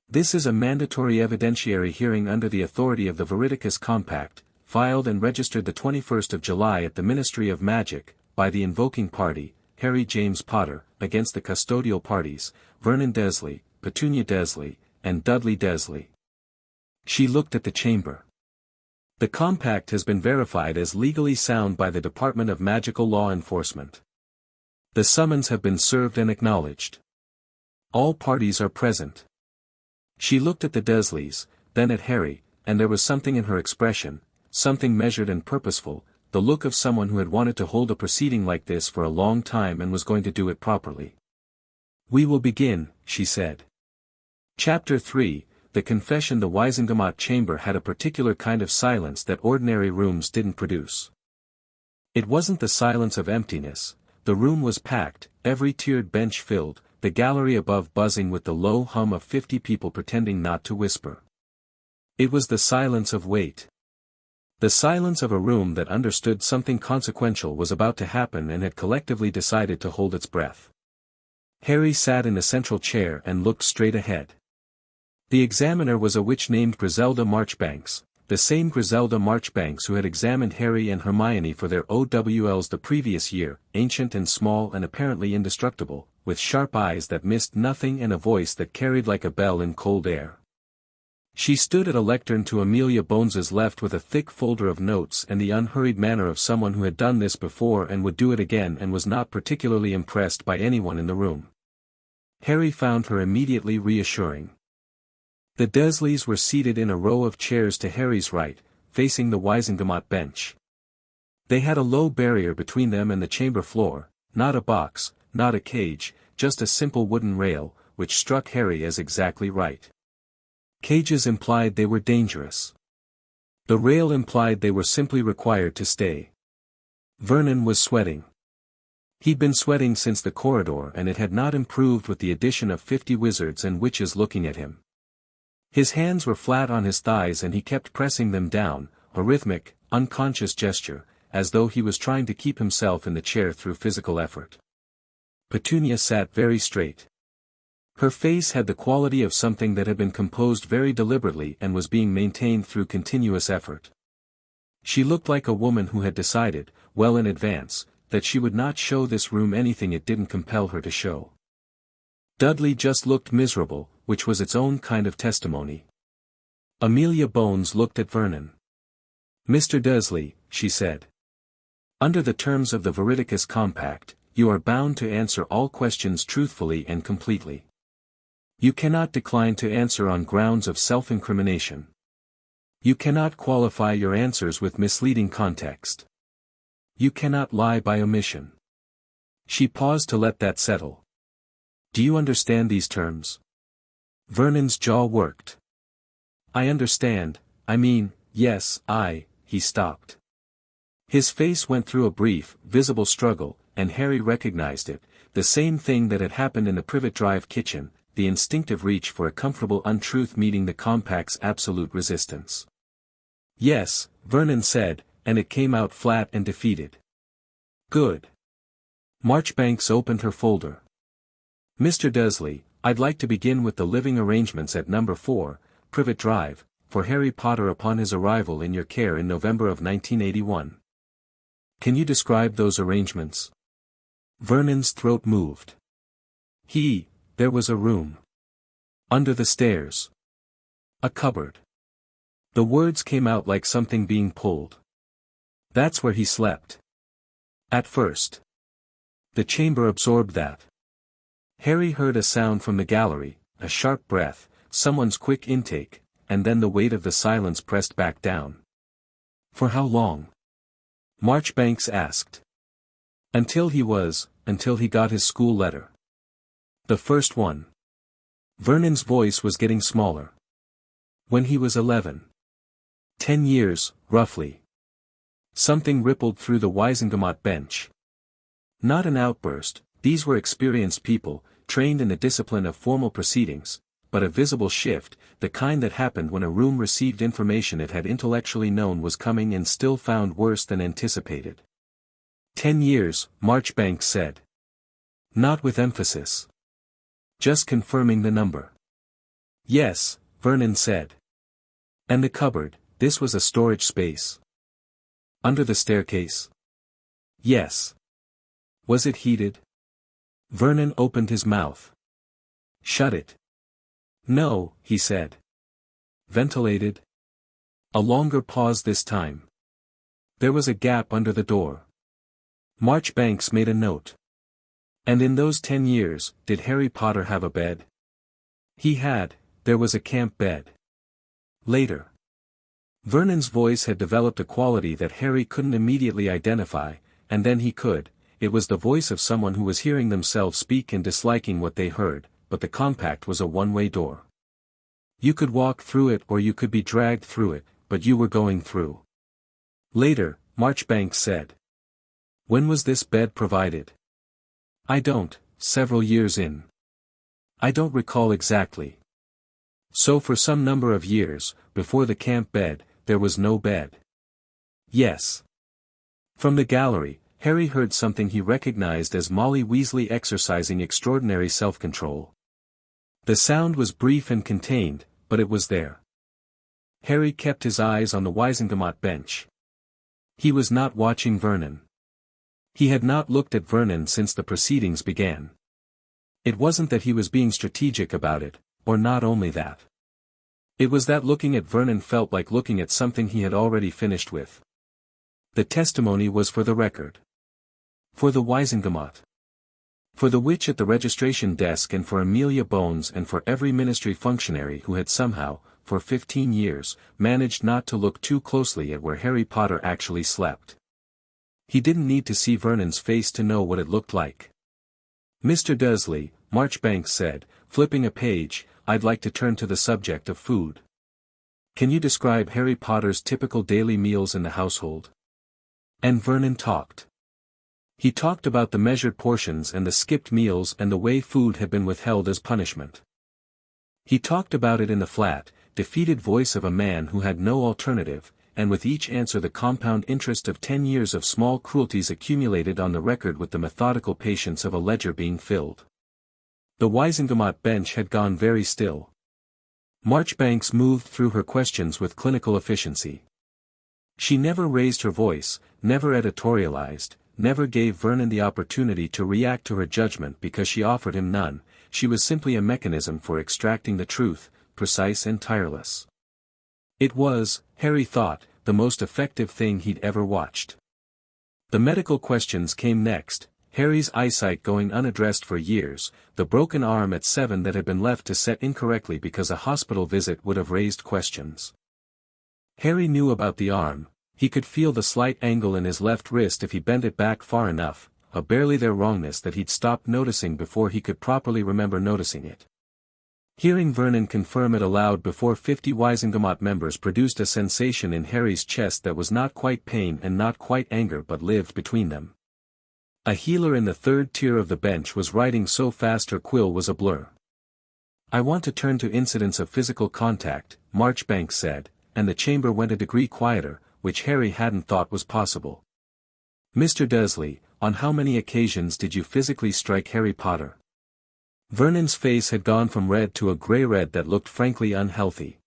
"This is a mandatory evidentiary hearing under the authority of the Veridicus Compact, filed and registered the 21st of July at the Ministry of Magic, by the invoking party, Harry James Potter, against the custodial parties, Vernon Dursley, Petunia Dursley, and Dudley Dursley." She looked at the chamber. "The compact has been verified as legally sound by the Department of Magical Law Enforcement. The summons have been served and acknowledged. All parties are present." She looked at the Dursleys, then at Harry, and there was something in her expression, something measured and purposeful, the look of someone who had wanted to hold a proceeding like this for a long time and was going to do it properly. "We will begin," she said. Chapter 3, The Confession. The Wizengamot chamber had a particular kind of silence that ordinary rooms didn't produce. It wasn't the silence of emptiness. The room was packed, every tiered bench filled, the gallery above buzzing with the low hum of 50 people pretending not to whisper. It was the silence of wait. The silence of a room that understood something consequential was about to happen and had collectively decided to hold its breath. Harry sat in the central chair and looked straight ahead. The examiner was a witch named Griselda Marchbanks, the same Griselda Marchbanks who had examined Harry and Hermione for their OWLs the previous year, ancient and small and apparently indestructible, with sharp eyes that missed nothing and a voice that carried like a bell in cold air. She stood at a lectern to Amelia Bones's left with a thick folder of notes and the unhurried manner of someone who had done this before and would do it again and was not particularly impressed by anyone in the room. Harry found her immediately reassuring. The Dursleys were seated in a row of chairs to Harry's right, facing the Wizengamot bench. They had a low barrier between them and the chamber floor, not a box, not a cage, just a simple wooden rail, which struck Harry as exactly right. Cages implied they were dangerous. The rail implied they were simply required to stay. Vernon was sweating. He'd been sweating since the corridor and it had not improved with the addition of 50 wizards and witches looking at him. His hands were flat on his thighs and he kept pressing them down, a rhythmic, unconscious gesture, as though he was trying to keep himself in the chair through physical effort. Petunia sat very straight. Her face had the quality of something that had been composed very deliberately and was being maintained through continuous effort. She looked like a woman who had decided, well in advance, that she would not show this room anything it didn't compel her to show. Dudley just looked miserable, which was its own kind of testimony. Amelia Bones looked at Vernon. "Mr. Dursley," she said. "Under the terms of the Veridicus Compact, you are bound to answer all questions truthfully and completely. You cannot decline to answer on grounds of self-incrimination. You cannot qualify your answers with misleading context. You cannot lie by omission." She paused to let that settle. "Do you understand these terms?" Vernon's jaw worked. "I understand, yes, he stopped. His face went through a brief, visible struggle, and Harry recognized it, the same thing that had happened in the Privet Drive kitchen, the instinctive reach for a comfortable untruth meeting the compact's absolute resistance. "Yes," Vernon said, and it came out flat and defeated. "Good." Marchbanks opened her folder. "Mr. Dursley, I'd like to begin with the living arrangements at number 4, Privet Drive, for Harry Potter upon his arrival in your care in November of 1981. Can you describe those arrangements?" Vernon's throat moved. There was a room. Under the stairs. A cupboard. The words came out like something being pulled. "That's where he slept. At first." The chamber absorbed that. Harry heard a sound from the gallery, a sharp breath, someone's quick intake, and then the weight of the silence pressed back down. "For how long?" Marchbanks asked. Until he got his school letter. "The first one." Vernon's voice was getting smaller. "When he was 11. 10 years, roughly." Something rippled through the Wizengamot bench. Not an outburst, these were experienced people, trained in the discipline of formal proceedings, but a visible shift, the kind that happened when a room received information it had intellectually known was coming and still found worse than anticipated. 10 years, Marchbanks said. Not with emphasis. Just confirming the number. "Yes," Vernon said. "And the cupboard, this was a storage space." "Under the staircase?" "Yes." "Was it heated?" Vernon opened his mouth. "Shut it." "No," he said. "Ventilated?" A longer pause this time. "There was a gap under the door." Marchbanks made a note. "And in those 10 years, did Harry Potter have a bed?" "He had, there was a camp bed." "Later?" Vernon's voice had developed a quality that Harry couldn't immediately identify, and then he could. It was the voice of someone who was hearing themselves speak and disliking what they heard, but the compact was a one-way door. You could walk through it or you could be dragged through it, but you were going through. Later, Marchbanks said. When was this bed provided? I don't, several years in. I don't recall exactly. So for some number of years, before the camp bed, there was no bed. Yes. From the gallery, Harry heard something he recognized as Molly Weasley exercising extraordinary self-control. The sound was brief and contained, but it was there. Harry kept his eyes on the Wizengamot bench. He was not watching Vernon. He had not looked at Vernon since the proceedings began. It wasn't that he was being strategic about it, or not only that. It was that looking at Vernon felt like looking at something he had already finished with. The testimony was for the record. For the Wizengamot. For the witch at the registration desk and for Amelia Bones and for every ministry functionary who had somehow, for 15 years, managed not to look too closely at where Harry Potter actually slept. He didn't need to see Vernon's face to know what it looked like. Mr. Dursley, Marchbanks said, flipping a page, I'd like to turn to the subject of food. Can you describe Harry Potter's typical daily meals in the household? And Vernon talked. He talked about the measured portions and the skipped meals and the way food had been withheld as punishment. He talked about it in the flat, defeated voice of a man who had no alternative, and with each answer the compound interest of 10 years of small cruelties accumulated on the record with the methodical patience of a ledger being filled. The Wizengamot bench had gone very still. Marchbanks moved through her questions with clinical efficiency. She never raised her voice, never editorialized, never gave Vernon the opportunity to react to her judgment because she offered him none. She was simply a mechanism for extracting the truth, precise and tireless. It was, Harry thought, the most effective thing he'd ever watched. The medical questions came next, Harry's eyesight going unaddressed for years, the broken arm at 7 that had been left to set incorrectly because a hospital visit would have raised questions. Harry knew about the arm, he could feel the slight angle in his left wrist if he bent it back far enough, a barely there wrongness that he'd stopped noticing before he could properly remember noticing it. Hearing Vernon confirm it aloud before 50 Wizengamot members produced a sensation in Harry's chest that was not quite pain and not quite anger but lived between them. A healer in the third tier of the bench was writing so fast her quill was a blur. I want to turn to incidents of physical contact, Marchbanks said, and the chamber went a degree quieter, which Harry hadn't thought was possible. Mr. Dursley, on how many occasions did you physically strike Harry Potter? Vernon's face had gone from red to a grey red that looked frankly unhealthy.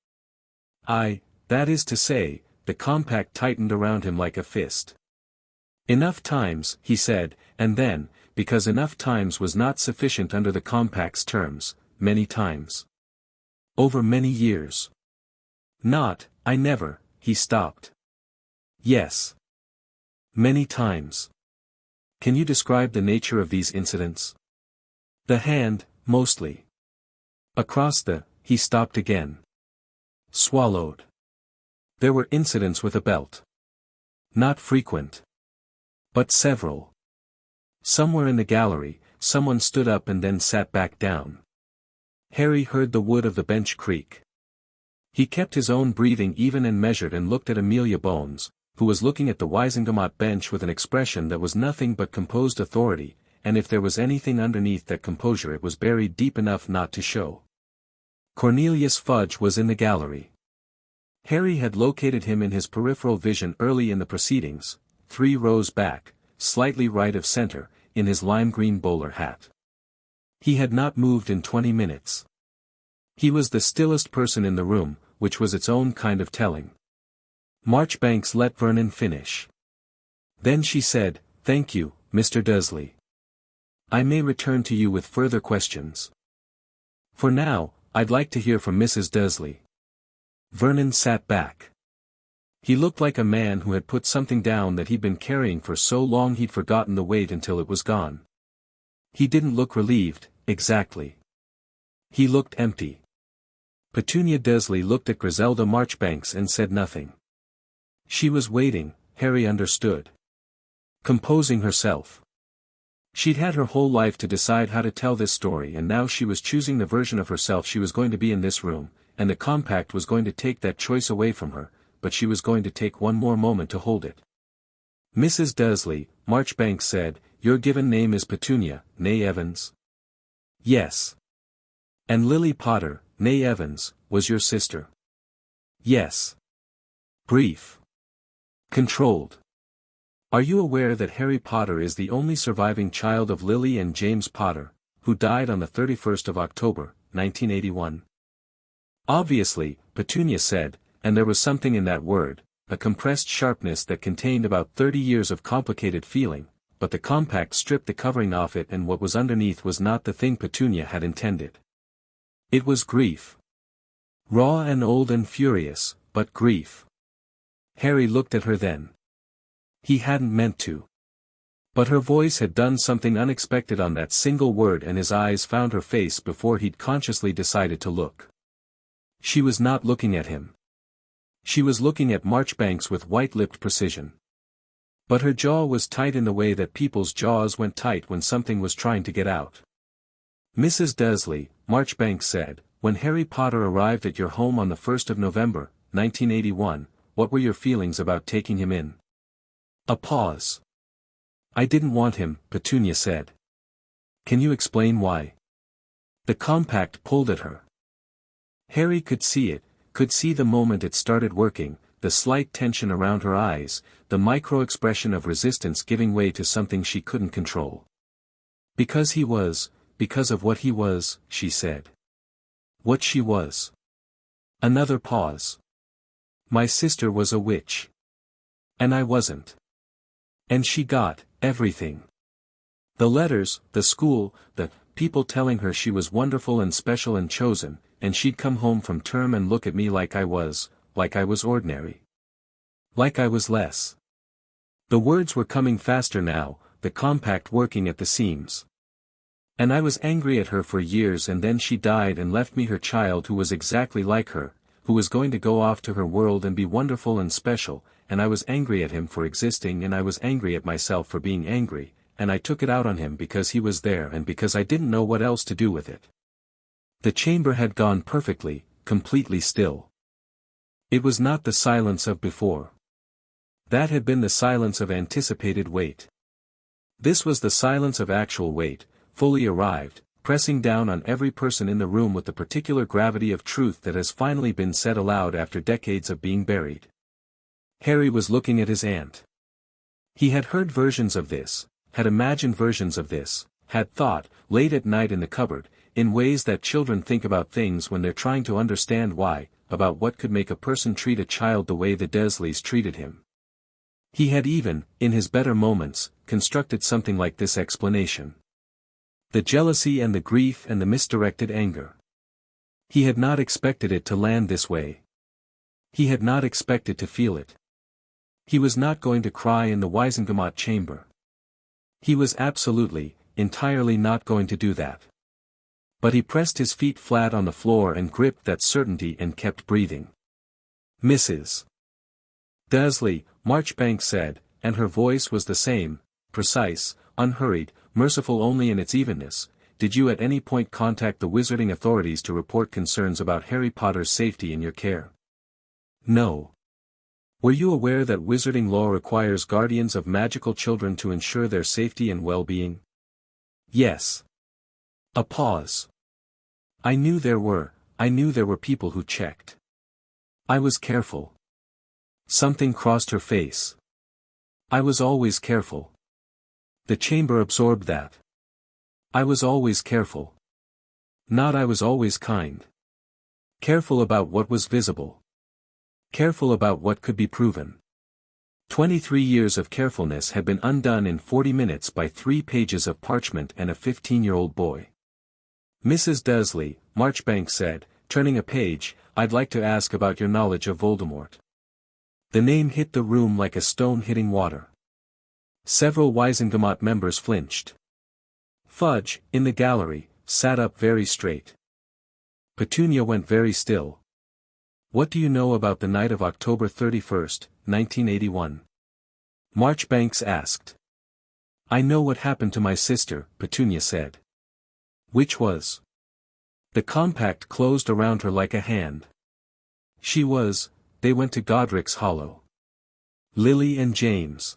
That is to say, the compact tightened around him like a fist. Enough times, he said, and then, because enough times was not sufficient under the compact's terms, many times. Over many years. I never, he stopped. Yes. Many times. Can you describe the nature of these incidents? The hand, mostly. Across he stopped again. Swallowed. There were incidents with a belt. Not frequent. But several. Somewhere in the gallery, someone stood up and then sat back down. Harry heard the wood of the bench creak. He kept his own breathing even and measured and looked at Amelia Bones, who was looking at the Wizengamot bench with an expression that was nothing but composed authority, and if there was anything underneath that composure it was buried deep enough not to show. Cornelius Fudge was in the gallery. Harry had located him in his peripheral vision early in the proceedings, 3 rows back, slightly right of center, in his lime-green bowler hat. He had not moved in 20 minutes. He was the stillest person in the room, which was its own kind of telling. Marchbanks let Vernon finish. Then she said, "Thank you, Mr. Dursley. I may return to you with further questions. For now, I'd like to hear from Mrs. Dursley." Vernon sat back. He looked like a man who had put something down that he'd been carrying for so long he'd forgotten the weight until it was gone. He didn't look relieved, exactly. He looked empty. Petunia Dursley looked at Griselda Marchbanks and said nothing. She was waiting, Harry understood. Composing herself. She'd had her whole life to decide how to tell this story, and now she was choosing the version of herself she was going to be in this room, and the compact was going to take that choice away from her, but she was going to take one more moment to hold it. "Mrs. Dursley," Marchbanks said, "your given name is Petunia, née Evans?" "Yes." "And Lily Potter, née Evans, was your sister?" "Yes." Brief. Controlled. "Are you aware that Harry Potter is the only surviving child of Lily and James Potter, who died on the 31st of October, 1981? "Obviously," Petunia said, and there was something in that word, a compressed sharpness that contained about 30 years of complicated feeling, but the compact stripped the covering off it, and what was underneath was not the thing Petunia had intended. It was grief. Raw and old and furious, but grief. Harry looked at her then. He hadn't meant to. But her voice had done something unexpected on that single word, and his eyes found her face before he'd consciously decided to look. She was not looking at him. She was looking at Marchbanks with white-lipped precision. But her jaw was tight in the way that people's jaws went tight when something was trying to get out. "Mrs. Dursley," Marchbanks said, "when Harry Potter arrived at your home on the 1st of November, 1981, what were your feelings about taking him in?" A pause. "I didn't want him," Petunia said. "Can you explain why?" The compact pulled at her. Harry could see it, could see the moment it started working, the slight tension around her eyes, the micro-expression of resistance giving way to something she couldn't control. Because of what he was," she said. "What she was." Another pause. "My sister was a witch. And I wasn't. And she got everything. The letters, the school, the people telling her she was wonderful and special and chosen, and she'd come home from term and look at me like I was ordinary. Like I was less." The words were coming faster now, the compact working at the seams. "And I was angry at her for years, and then she died and left me her child who was exactly like her, who was going to go off to her world and be wonderful and special, and I was angry at him for existing, and I was angry at myself for being angry, and I took it out on him because he was there and because I didn't know what else to do with it." The chamber had gone perfectly, completely still. It was not the silence of before. That had been the silence of anticipated wait. This was the silence of actual wait, fully arrived, pressing down on every person in the room with the particular gravity of truth that has finally been said aloud after decades of being buried. Harry was looking at his aunt. He had heard versions of this, had imagined versions of this, had thought, late at night in the cupboard, in ways that children think about things when they're trying to understand why, about what could make a person treat a child the way the Dursleys treated him. He had even, in his better moments, constructed something like this explanation. The jealousy and the grief and the misdirected anger. He had not expected it to land this way. He had not expected to feel it. He was not going to cry in the Wizengamot chamber. He was absolutely, entirely not going to do that. But he pressed his feet flat on the floor and gripped that certainty and kept breathing. "Mrs. Dursley," Marchbanks said, and her voice was the same, precise, unhurried, merciful only in its evenness, "did you at any point contact the wizarding authorities to report concerns about Harry Potter's safety in your care?" "No." "Were you aware that wizarding law requires guardians of magical children to ensure their safety and well-being?" "Yes." A pause. I knew there were people who checked. I was careful." Something crossed her face. "I was always careful." The chamber absorbed that. "I was always careful." Not I was always kind. Careful about what was visible. Careful about what could be proven. 23 years of carefulness had been undone in 40 minutes by 3 pages of parchment and a 15-year-old boy. "Mrs. Dursley," Marchbanks said, turning a page, "I'd like to ask about your knowledge of Voldemort." The name hit the room like a stone hitting water. Several Wizengamot members flinched. Fudge, in the gallery, sat up very straight. Petunia went very still. "What do you know about the night of October 31st, 1981. Marchbanks asked. I know what happened to my sister, Petunia said. Which was? The compact closed around her like a hand. They went to Godric's Hollow. Lily and James.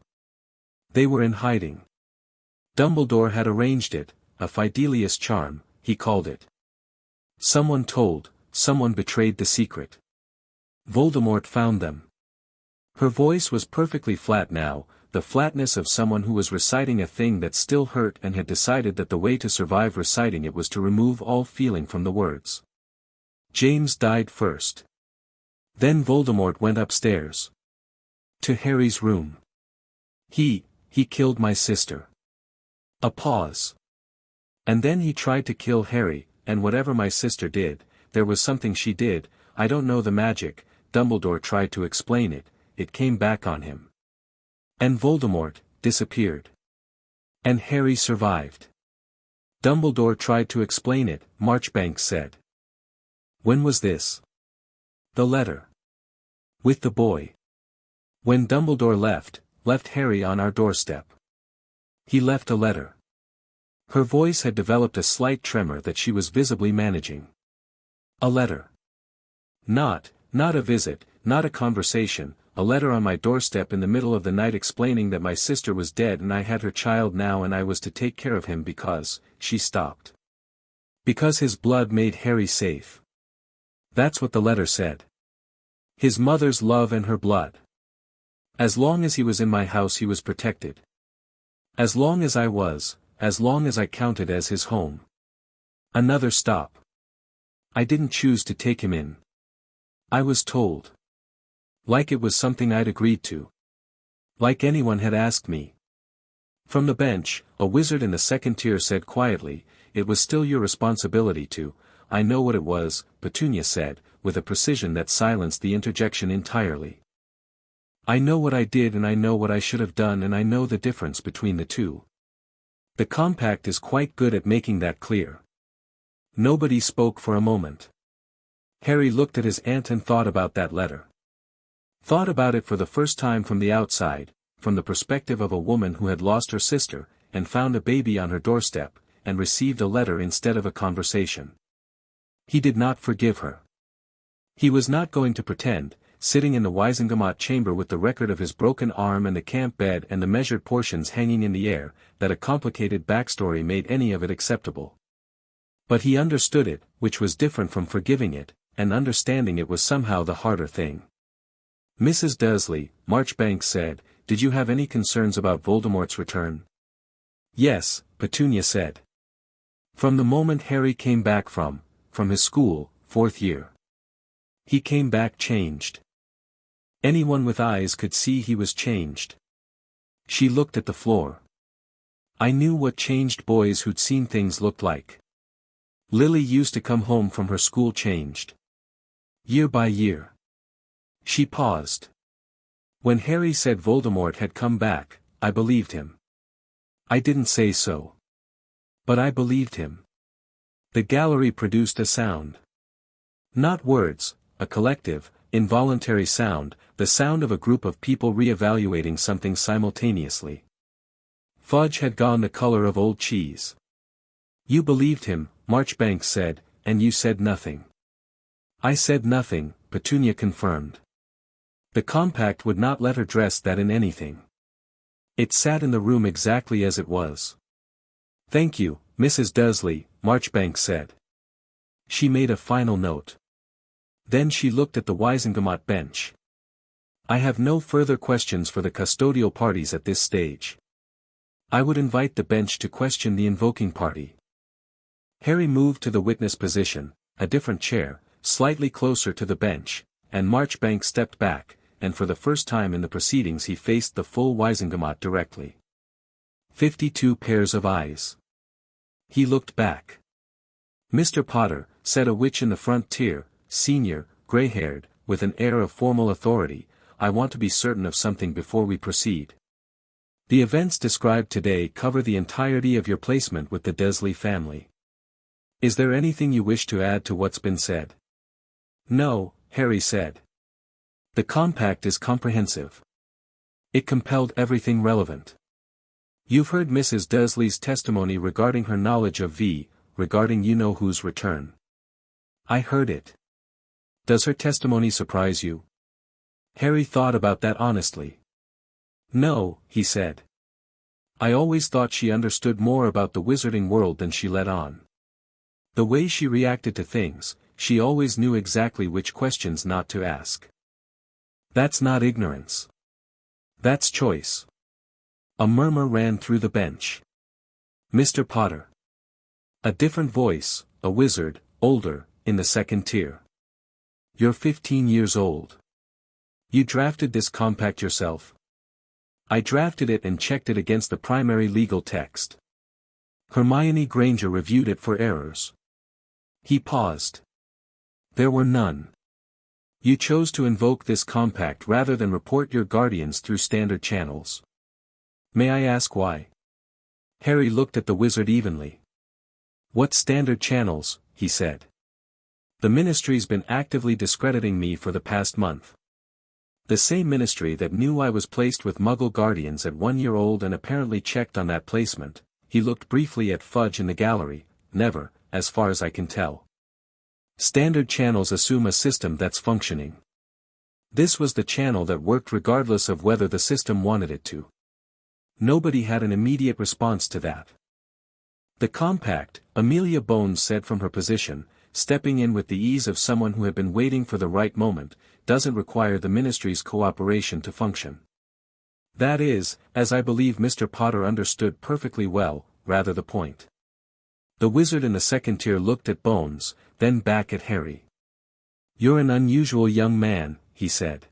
They were in hiding. Dumbledore had arranged it, a Fidelius charm, he called it. Someone betrayed the secret. Voldemort found them. Her voice was perfectly flat now, the flatness of someone who was reciting a thing that still hurt and had decided that the way to survive reciting it was to remove all feeling from the words. James died first. Then Voldemort went upstairs. To Harry's room. He killed my sister. A pause. And then he tried to kill Harry, and whatever my sister did, there was something she did, I don't know the magic, Dumbledore tried to explain it, it came back on him. And Voldemort disappeared. And Harry survived. Dumbledore tried to explain it, Marchbanks said. When was this? The letter. With the boy. When Dumbledore left Harry on our doorstep. He left a letter. Her voice had developed a slight tremor that she was visibly managing. A letter. Not a visit, not a conversation, a letter on my doorstep in the middle of the night explaining that my sister was dead and I had her child now and I was to take care of him because, she stopped. Because his blood made Harry safe. That's what the letter said. His mother's love and her blood. As long as he was in my house he was protected. As long as I counted as his home. Another stop. I didn't choose to take him in. I was told. Like it was something I'd agreed to. Like anyone had asked me. From the bench, a wizard in the second tier said quietly, it was still your responsibility to, I know what it was, Petunia said, with a precision that silenced the interjection entirely. I know what I did and I know what I should have done and I know the difference between the two. The compact is quite good at making that clear. Nobody spoke for a moment. Harry looked at his aunt and thought about that letter. Thought about it for the first time from the outside, from the perspective of a woman who had lost her sister, and found a baby on her doorstep, and received a letter instead of a conversation. He did not forgive her. He was not going to pretend, sitting in the Wizengamot chamber with the record of his broken arm and the camp bed and the measured portions hanging in the air, that a complicated backstory made any of it acceptable. But he understood it, which was different from forgiving it, and understanding it was somehow the harder thing. Mrs. Dursley, Marchbanks said, did you have any concerns about Voldemort's return? Yes, Petunia said. From the moment Harry came back from his school, 4th year. He came back changed. Anyone with eyes could see he was changed. She looked at the floor. I knew what changed boys who'd seen things looked like. Lily used to come home from her school changed. Year by year. She paused. When Harry said Voldemort had come back, I believed him. I didn't say so. But I believed him. The gallery produced a sound. Not words, a collective, involuntary sound, the sound of a group of people re-evaluating something simultaneously. Fudge had gone the color of old cheese. You believed him, Marchbanks said, and you said nothing. I said nothing, Petunia confirmed. The compact would not let her dress that in anything. It sat in the room exactly as it was. Thank you, Mrs. Dursley, Marchbanks said. She made a final note. Then she looked at the Wizengamot bench. I have no further questions for the custodial parties at this stage. I would invite the bench to question the invoking party. Harry moved to the witness position, a different chair, slightly closer to the bench, and Marchbanks stepped back, and for the first time in the proceedings he faced the full Wizengamot directly. 52 pairs of eyes. He looked back. Mr. Potter, said a witch in the front tier, senior, grey-haired, with an air of formal authority, I want to be certain of something before we proceed. The events described today cover the entirety of your placement with the Dursley family. Is there anything you wish to add to what's been said? No, Harry said. The compact is comprehensive. It compelled everything relevant. You've heard Mrs. Dursley's testimony regarding her knowledge of regarding you-know-who's return. I heard it. Does her testimony surprise you? Harry thought about that honestly. No, he said. I always thought she understood more about the wizarding world than she let on. The way she reacted to things, she always knew exactly which questions not to ask. That's not ignorance. That's choice. A murmur ran through the bench. Mr. Potter. A different voice, a wizard, older, in the second tier. You're 15 years old. You drafted this compact yourself? I drafted it and checked it against the primary legal text. Hermione Granger reviewed it for errors. He paused. There were none. You chose to invoke this compact rather than report your guardians through standard channels. May I ask why? Harry looked at the wizard evenly. What standard channels, he said. The ministry's been actively discrediting me for the past month. The same ministry that knew I was placed with Muggle guardians at 1 year old and apparently checked on that placement. He looked briefly at Fudge in the gallery. Never, as far as I can tell. Standard channels assume a system that's functioning. This was the channel that worked regardless of whether the system wanted it to. Nobody had an immediate response to that. The compact, Amelia Bones said from her position, stepping in with the ease of someone who had been waiting for the right moment, doesn't require the ministry's cooperation to function. That is, as I believe Mr. Potter understood perfectly well, rather the point. The wizard in the second tier looked at Bones, then back at Harry. You're an unusual young man, he said.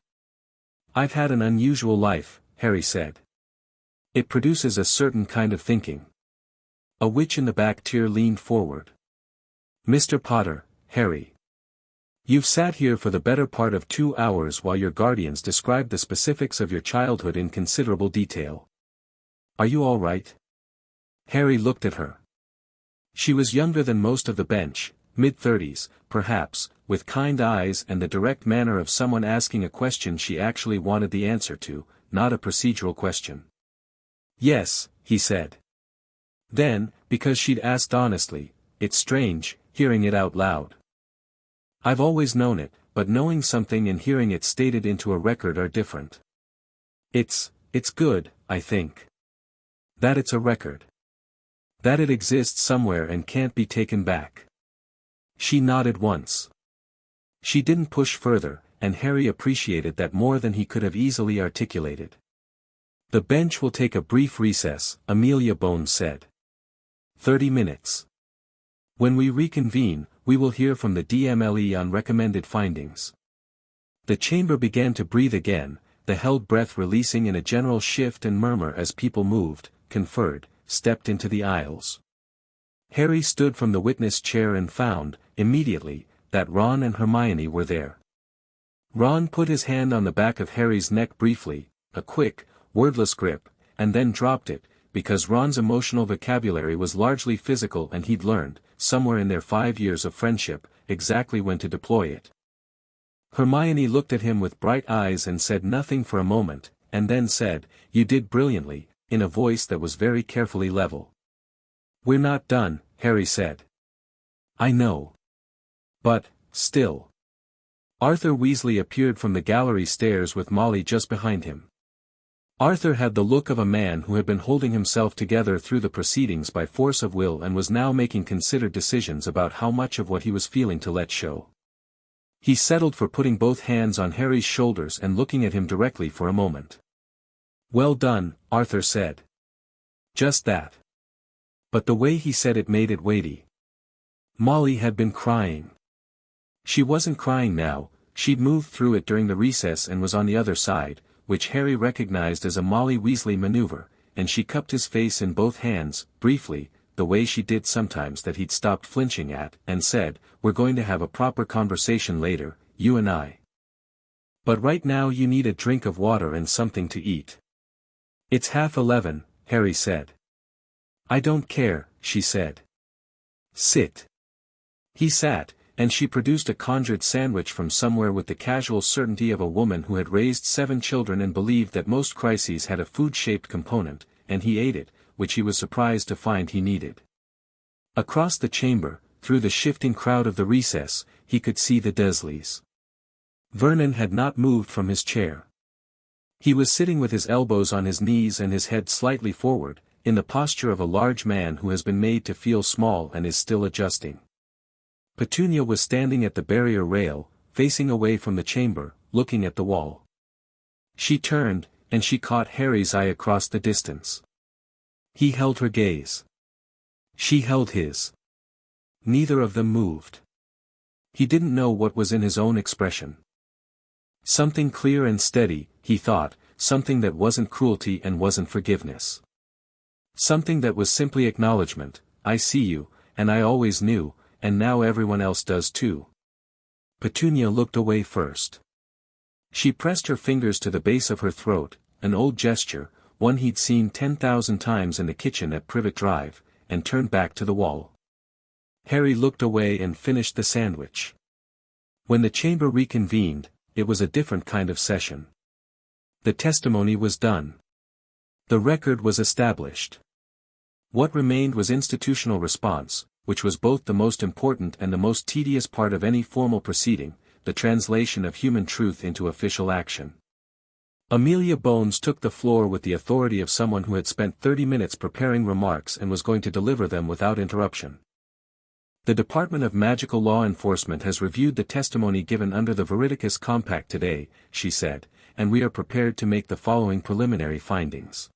I've had an unusual life, Harry said. It produces a certain kind of thinking. A witch in the back tier leaned forward. Mr. Potter, Harry. You've sat here for the better part of 2 hours while your guardians described the specifics of your childhood in considerable detail. Are you all right? Harry looked at her. She was younger than most of the bench, mid-30s, perhaps, with kind eyes and the direct manner of someone asking a question she actually wanted the answer to, not a procedural question. Yes, he said. Then, because she'd asked honestly, it's strange, hearing it out loud. I've always known it, but knowing something and hearing it stated into a record are different. It's good, I think. That it's a record. That it exists somewhere and can't be taken back. She nodded once. She didn't push further, and Harry appreciated that more than he could have easily articulated. The bench will take a brief recess, Amelia Bones said. 30 minutes. When we reconvene, we will hear from the DMLE on recommended findings. The chamber began to breathe again, the held breath releasing in a general shift and murmur as people moved, conferred, stepped into the aisles. Harry stood from the witness chair and found, immediately, that Ron and Hermione were there. Ron put his hand on the back of Harry's neck briefly, a quick, wordless grip, and then dropped it, because Ron's emotional vocabulary was largely physical and he'd learned, somewhere in their 5 years of friendship, exactly when to deploy it. Hermione looked at him with bright eyes and said nothing for a moment, and then said, "You did brilliantly," in a voice that was very carefully level. "We're not done," Harry said. "I know. But, still." Arthur Weasley appeared from the gallery stairs with Molly just behind him. Arthur had the look of a man who had been holding himself together through the proceedings by force of will and was now making considered decisions about how much of what he was feeling to let show. He settled for putting both hands on Harry's shoulders and looking at him directly for a moment. "Well done," Arthur said. Just that. But the way he said it made it weighty. Molly had been crying. She wasn't crying now, she'd moved through it during the recess and was on the other side, which Harry recognized as a Molly Weasley maneuver, and she cupped his face in both hands, briefly, the way she did sometimes that he'd stopped flinching at, and said, "We're going to have a proper conversation later, you and I. But right now you need a drink of water and something to eat." "It's 11:30, Harry said. "I don't care," she said. "Sit." He sat, and she produced a conjured sandwich from somewhere with the casual certainty of a woman who had raised 7 children and believed that most crises had a food-shaped component, and he ate it, which he was surprised to find he needed. Across the chamber, through the shifting crowd of the recess, he could see the Dursleys. Vernon had not moved from his chair. He was sitting with his elbows on his knees and his head slightly forward, in the posture of a large man who has been made to feel small and is still adjusting. Petunia was standing at the barrier rail, facing away from the chamber, looking at the wall. She turned, and she caught Harry's eye across the distance. He held her gaze. She held his. Neither of them moved. He didn't know what was in his own expression. Something clear and steady, he thought, something that wasn't cruelty and wasn't forgiveness. Something that was simply acknowledgement, I see you, and I always knew, and now everyone else does too. Petunia looked away first. She pressed her fingers to the base of her throat, an old gesture, one he'd seen 10,000 times in the kitchen at Privet Drive, and turned back to the wall. Harry looked away and finished the sandwich. When the chamber reconvened, it was a different kind of session. The testimony was done. The record was established. What remained was institutional response, which was both the most important and the most tedious part of any formal proceeding, the translation of human truth into official action. Amelia Bones took the floor with the authority of someone who had spent 30 minutes preparing remarks and was going to deliver them without interruption. The Department of Magical Law Enforcement has reviewed the testimony given under the Veridicus Compact today, she said, and we are prepared to make the following preliminary findings.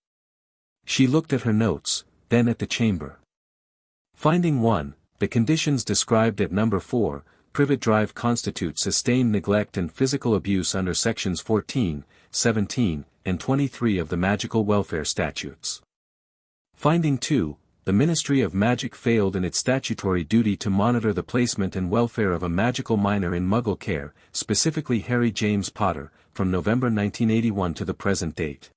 She looked at her notes, then at the chamber. Finding 1, the conditions described at number 4, Privet Drive constitute sustained neglect and physical abuse under sections 14, 17, and 23 of the Magical Welfare Statutes. Finding 2, the Ministry of Magic failed in its statutory duty to monitor the placement and welfare of a magical minor in Muggle care, specifically Harry James Potter, from November 1981 to the present date.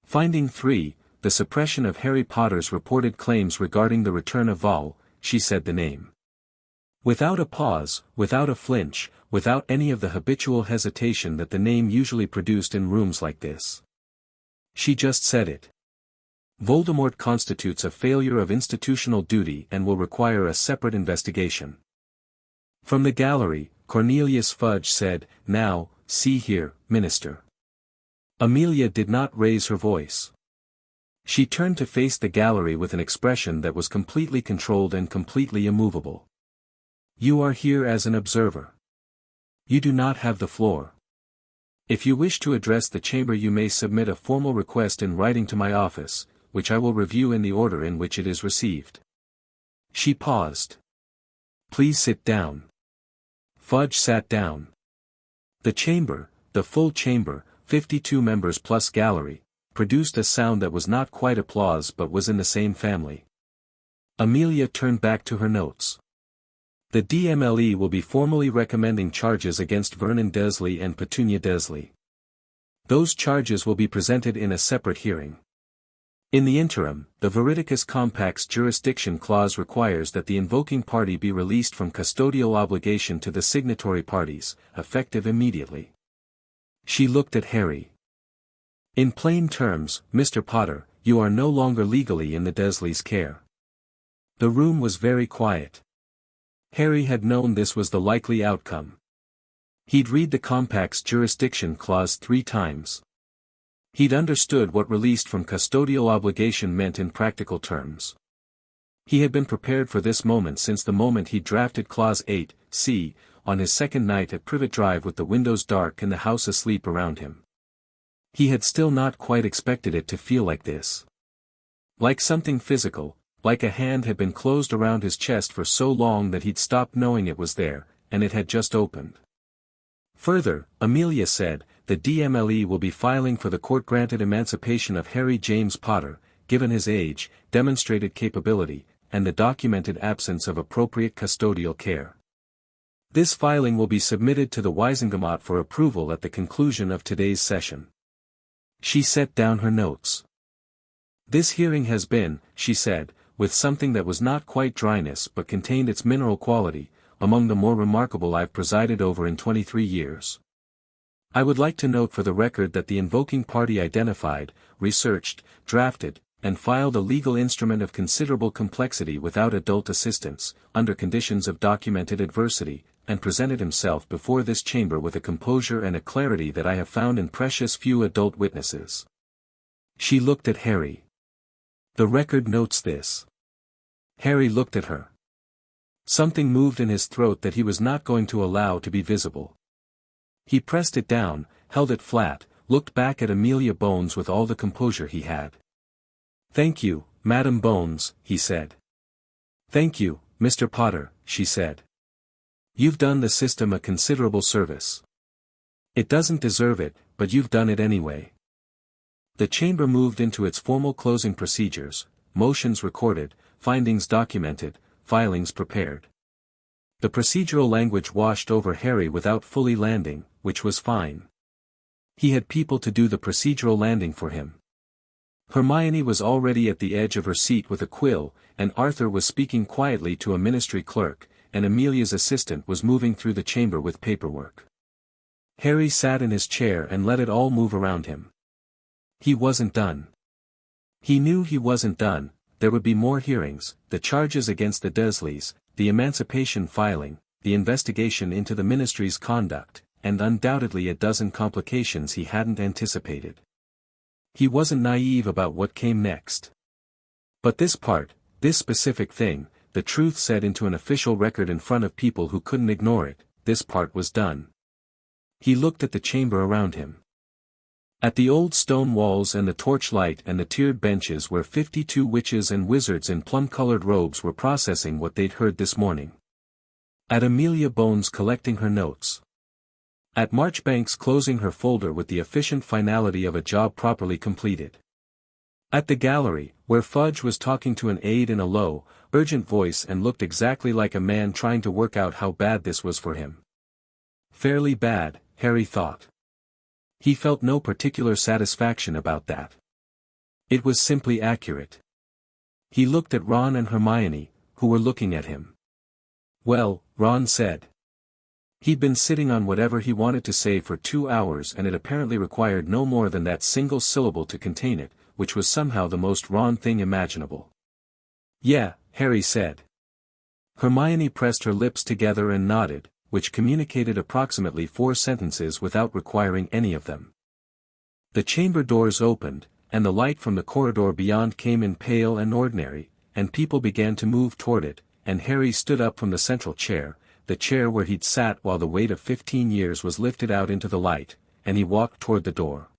Finding 3, the suppression of Harry Potter's reported claims regarding the return of Vol, she said the name. Without a pause, without a flinch, without any of the habitual hesitation that the name usually produced in rooms like this. She just said it. Voldemort constitutes a failure of institutional duty and will require a separate investigation. From the gallery, Cornelius Fudge said, "Now, see here, Minister." Amelia did not raise her voice. She turned to face the gallery with an expression that was completely controlled and completely immovable. "You are here as an observer. You do not have the floor. If you wish to address the chamber you may submit a formal request in writing to my office, which I will review in the order in which it is received." She paused. "Please sit down." Fudge sat down. The chamber, the full chamber, 52 members plus gallery, produced a sound that was not quite applause but was in the same family. Amelia turned back to her notes. The DMLE will be formally recommending charges against Vernon Dursley and Petunia Dursley. Those charges will be presented in a separate hearing. In the interim, the Veridicus Compact's jurisdiction clause requires that the invoking party be released from custodial obligation to the signatory parties, effective immediately. She looked at Harry. "In plain terms, Mr. Potter, you are no longer legally in the Dursleys' care." The room was very quiet. Harry had known this was the likely outcome. He'd read the Compact's jurisdiction clause 3 times. He'd understood what released from custodial obligation meant in practical terms. He had been prepared for this moment since the moment he drafted Clause 8c, on his second night at Privet Drive with the windows dark and the house asleep around him. He had still not quite expected it to feel like this. Like something physical, like a hand had been closed around his chest for so long that he'd stopped knowing it was there, and it had just opened. Further, Amelia said, the DMLE will be filing for the court-granted emancipation of Harry James Potter, given his age, demonstrated capability, and the documented absence of appropriate custodial care. This filing will be submitted to the Wizengamot for approval at the conclusion of today's session. She set down her notes. This hearing has been, she said, with something that was not quite dryness but contained its mineral quality, among the more remarkable I've presided over in 23 years. I would like to note for the record that the invoking party identified, researched, drafted, and filed a legal instrument of considerable complexity without adult assistance, under conditions of documented adversity, and presented himself before this chamber with a composure and a clarity that I have found in precious few adult witnesses. She looked at Harry. The record notes this. Harry looked at her. Something moved in his throat that he was not going to allow to be visible. He pressed it down, held it flat, looked back at Amelia Bones with all the composure he had. "Thank you, Madam Bones," he said. "Thank you, Mr. Potter," she said. "You've done the system a considerable service. It doesn't deserve it, but you've done it anyway." The chamber moved into its formal closing procedures, motions recorded, findings documented, filings prepared. The procedural language washed over Harry without fully landing, which was fine. He had people to do the procedural landing for him. Hermione was already at the edge of her seat with a quill, and Arthur was speaking quietly to a ministry clerk, and Amelia's assistant was moving through the chamber with paperwork. Harry sat in his chair and let it all move around him. He wasn't done. He knew he wasn't done. There would be more hearings, the charges against the Dursleys, the Emancipation filing, the investigation into the ministry's conduct, and undoubtedly a dozen complications he hadn't anticipated. He wasn't naive about what came next. But this part, this specific thing, the truth said into an official record in front of people who couldn't ignore it, this part was done. He looked at the chamber around him. At the old stone walls and the torchlight and the tiered benches where 52 witches and wizards in plum-colored robes were processing what they'd heard this morning. At Amelia Bones collecting her notes. At Marchbanks closing her folder with the efficient finality of a job properly completed. At the gallery, where Fudge was talking to an aide in a low, urgent voice and looked exactly like a man trying to work out how bad this was for him. Fairly bad, Harry thought. He felt no particular satisfaction about that. It was simply accurate. He looked at Ron and Hermione, who were looking at him. "Well," Ron said. He'd been sitting on whatever he wanted to say for 2 hours and it apparently required no more than that single syllable to contain it, which was somehow the most Ron thing imaginable. "Yeah," Harry said. Hermione pressed her lips together and nodded, which communicated approximately 4 sentences without requiring any of them. The chamber doors opened, and the light from the corridor beyond came in pale and ordinary, and people began to move toward it, and Harry stood up from the central chair, the chair where he'd sat while the weight of 15 years was lifted out into the light, and he walked toward the door.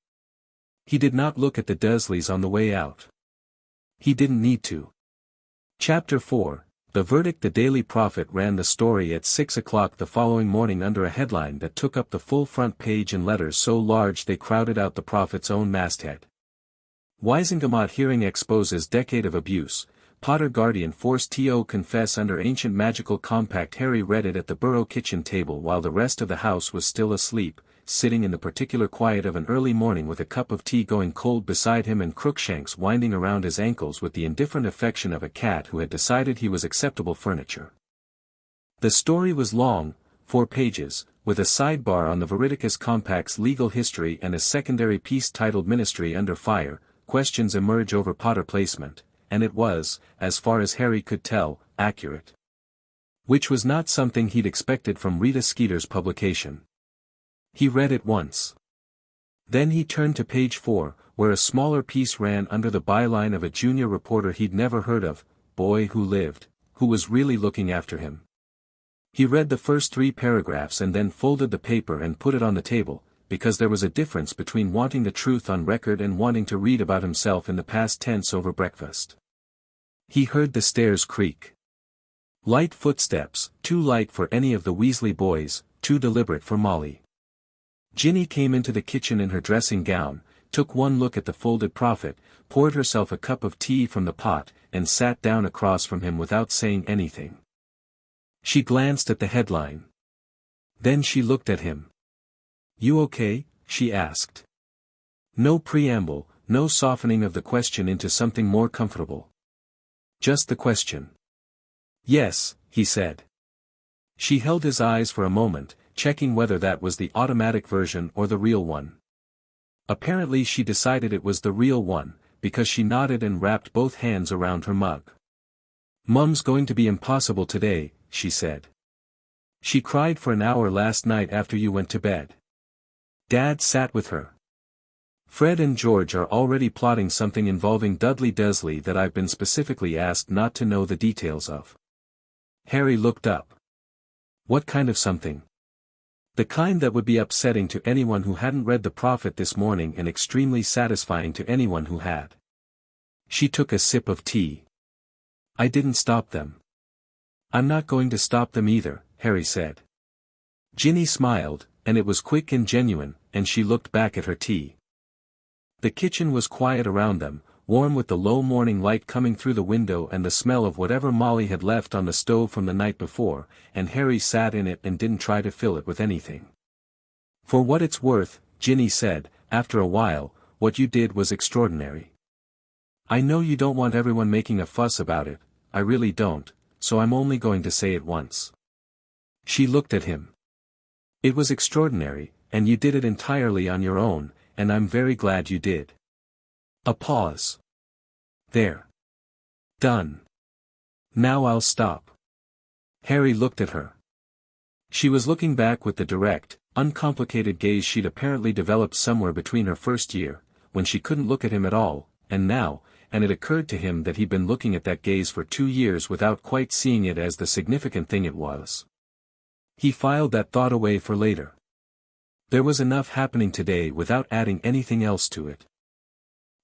He did not look at the Dursleys on the way out. He didn't need to. Chapter 4. The Verdict. The Daily Prophet ran the story at 6 o'clock the following morning under a headline that took up the full front page in letters so large they crowded out the Prophet's own masthead. Wizengamot hearing exposes decade of abuse, Potter guardian forced to confess under ancient magical compact. Harry read it at the Burrow kitchen table while the rest of the house was still asleep, sitting in the particular quiet of an early morning with a cup of tea going cold beside him and Crookshanks winding around his ankles with the indifferent affection of a cat who had decided he was acceptable furniture. The story was long, 4 pages, with a sidebar on the Veridicus Compact's legal history and a secondary piece titled Ministry Under Fire, Questions Emerge Over Potter Placement, and it was, as far as Harry could tell, accurate. Which was not something he'd expected from Rita Skeeter's publication. He read it once. Then he turned to page 4, where a smaller piece ran under the byline of a junior reporter he'd never heard of, boy who lived, who was really looking after him. He read the first 3 paragraphs and then folded the paper and put it on the table, because there was a difference between wanting the truth on record and wanting to read about himself in the past tense over breakfast. He heard the stairs creak. Light footsteps, too light for any of the Weasley boys, too deliberate for Molly. Ginny came into the kitchen in her dressing gown, took one look at the folded Prophet, poured herself a cup of tea from the pot, and sat down across from him without saying anything. She glanced at the headline. Then she looked at him. "You okay?" she asked. No preamble, no softening of the question into something more comfortable. Just the question. "Yes," he said. She held his eyes for a moment, checking whether that was the automatic version or the real one. Apparently she decided it was the real one, because she nodded and wrapped both hands around her mug. "Mum's going to be impossible today," she said. "She cried for an hour last night after you went to bed. Dad sat with her. Fred and George are already plotting something involving Dudley Dursley that I've been specifically asked not to know the details of." Harry looked up. "What kind of something?" "The kind that would be upsetting to anyone who hadn't read the Prophet this morning and extremely satisfying to anyone who had." She took a sip of tea. "I didn't stop them." "I'm not going to stop them either," Harry said. Ginny smiled, and it was quick and genuine, and she looked back at her tea. The kitchen was quiet around them, warm with the low morning light coming through the window and the smell of whatever Molly had left on the stove from the night before, and Harry sat in it and didn't try to fill it with anything. "For what it's worth," Ginny said, after a while, "what you did was extraordinary. I know you don't want everyone making a fuss about it, I really don't, so I'm only going to say it once." She looked at him. "It was extraordinary, and you did it entirely on your own, and I'm very glad you did." A pause. "There. Done. Now I'll stop." Harry looked at her. She was looking back with the direct, uncomplicated gaze she'd apparently developed somewhere between her first year, when she couldn't look at him at all, and now, and it occurred to him that he'd been looking at that gaze for 2 years without quite seeing it as the significant thing it was. He filed that thought away for later. There was enough happening today without adding anything else to it.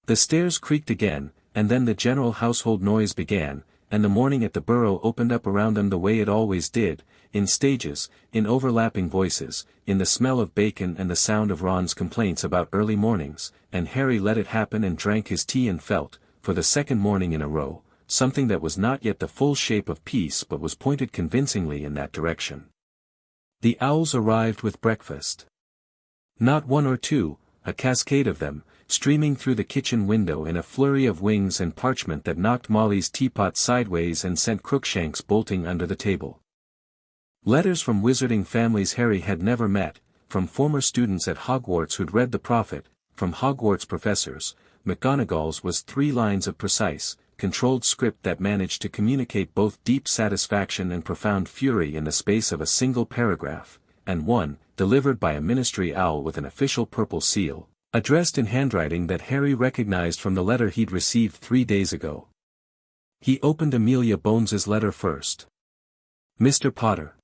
The stairs creaked again, and then the general household noise began, and the morning at the Burrow opened up around them the way it always did, in stages, in overlapping voices, in the smell of bacon and the sound of Ron's complaints about early mornings, and Harry let it happen and drank his tea and felt, for the second morning in a row, something that was not yet the full shape of peace but was pointed convincingly in that direction. The owls arrived with breakfast. Not one or two, a cascade of them, streaming through the kitchen window in a flurry of wings and parchment that knocked Molly's teapot sideways and sent Crookshanks bolting under the table. Letters from wizarding families Harry had never met, from former students at Hogwarts who'd read the Prophet, from Hogwarts professors. McGonagall's was 3 lines of precise, controlled script that managed to communicate both deep satisfaction and profound fury in the space of a single paragraph, and one, delivered by a ministry owl with an official purple seal, addressed in handwriting that Harry recognized from the letter he'd received 3 days ago. He opened Amelia Bones's letter first. "Mr. Potter.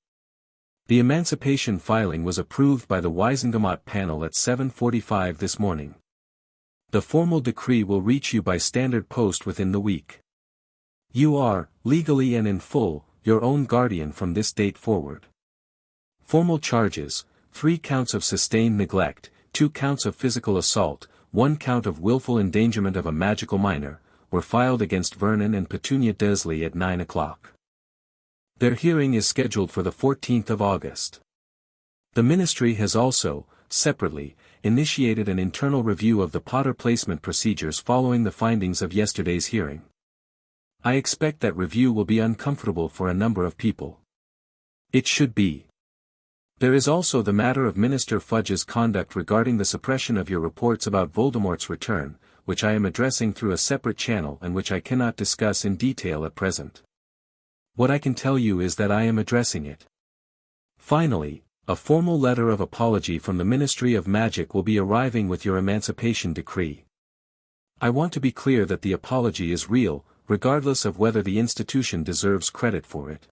The Emancipation filing was approved by the Wizengamot panel at 7:45 this morning. The formal decree will reach you by standard post within the week. You are, legally and in full, your own guardian from this date forward. Formal charges: 3 counts of sustained neglect, 2 counts of physical assault, 1 count of willful endangerment of a magical minor, were filed against Vernon and Petunia Dursley at 9 o'clock. Their hearing is scheduled for the 14th of August. The ministry has also, separately, initiated an internal review of the Potter placement procedures following the findings of yesterday's hearing. I expect that review will be uncomfortable for a number of people. It should be. There is also the matter of Minister Fudge's conduct regarding the suppression of your reports about Voldemort's return, which I am addressing through a separate channel and which I cannot discuss in detail at present. What I can tell you is that I am addressing it. Finally, a formal letter of apology from the Ministry of Magic will be arriving with your Emancipation decree. I want to be clear that the apology is real, regardless of whether the institution deserves credit for it.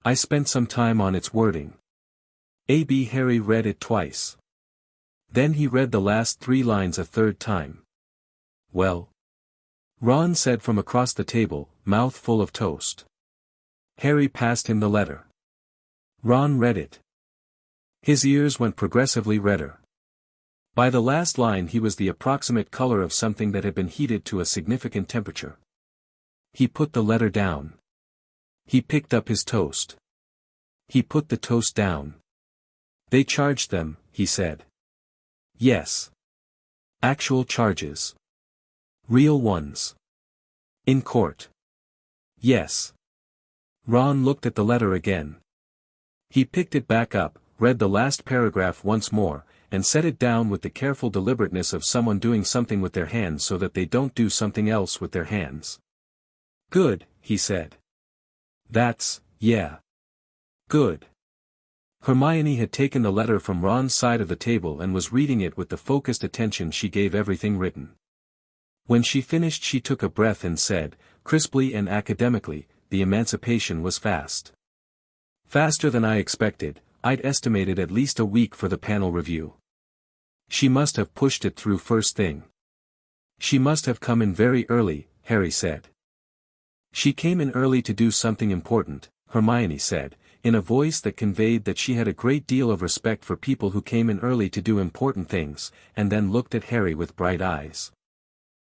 I spent some time on its wording. A.B. Harry read it twice. Then he read the last 3 lines a third time. "Well?" Ron said from across the table, mouth full of toast. Harry passed him the letter. Ron read it. His ears went progressively redder. By the last line he was the approximate color of something that had been heated to a significant temperature. He put the letter down. He picked up his toast. He put the toast down. "They charged them," he said. "Yes. Actual charges. Real ones. In court." "Yes." Ron looked at the letter again. He picked it back up, read the last paragraph once more, and set it down with the careful deliberateness of someone doing something with their hands so that they don't do something else with their hands. "Good," he said. Yeah. Good." Hermione had taken the letter from Ron's side of the table and was reading it with the focused attention she gave everything written. When she finished she took a breath and said, crisply and academically, "The Emancipation was fast. Faster than I expected. I'd estimated at least a week for the panel review. She must have pushed it through first thing." "She must have come in very early," Harry said. "She came in early to do something important," Hermione said, in a voice that conveyed that she had a great deal of respect for people who came in early to do important things, and then looked at Harry with bright eyes.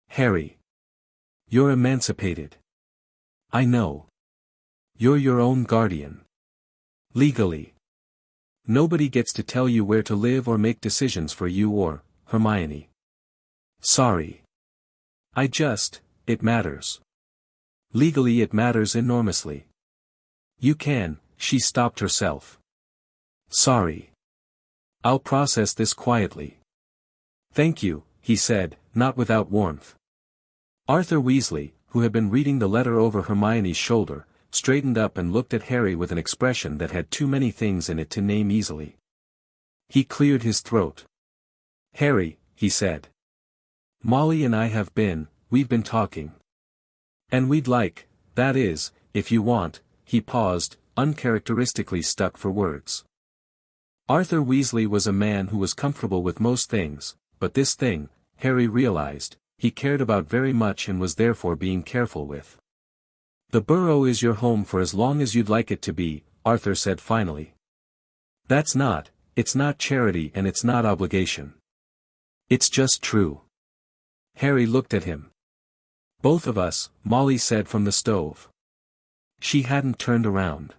"Harry. You're emancipated. I know. You're your own guardian. Legally. Nobody gets to tell you where to live or make decisions for you or, Hermione. Sorry. It matters. Legally it matters enormously. You can," she stopped herself. "Sorry. I'll process this quietly." "Thank you," he said, not without warmth. Arthur Weasley, who had been reading the letter over Hermione's shoulder, straightened up and looked at Harry with an expression that had too many things in it to name easily. He cleared his throat. "Harry," he said. "Molly and we've been talking. And we'd like, that is, if you want," he paused, uncharacteristically stuck for words. Arthur Weasley was a man who was comfortable with most things, but this thing, Harry realized, he cared about very much and was therefore being careful with. "The Burrow is your home for as long as you'd like it to be," Arthur said finally. It's not charity and it's not obligation. It's just true." Harry looked at him. "Both of us," Molly said from the stove. She hadn't turned around.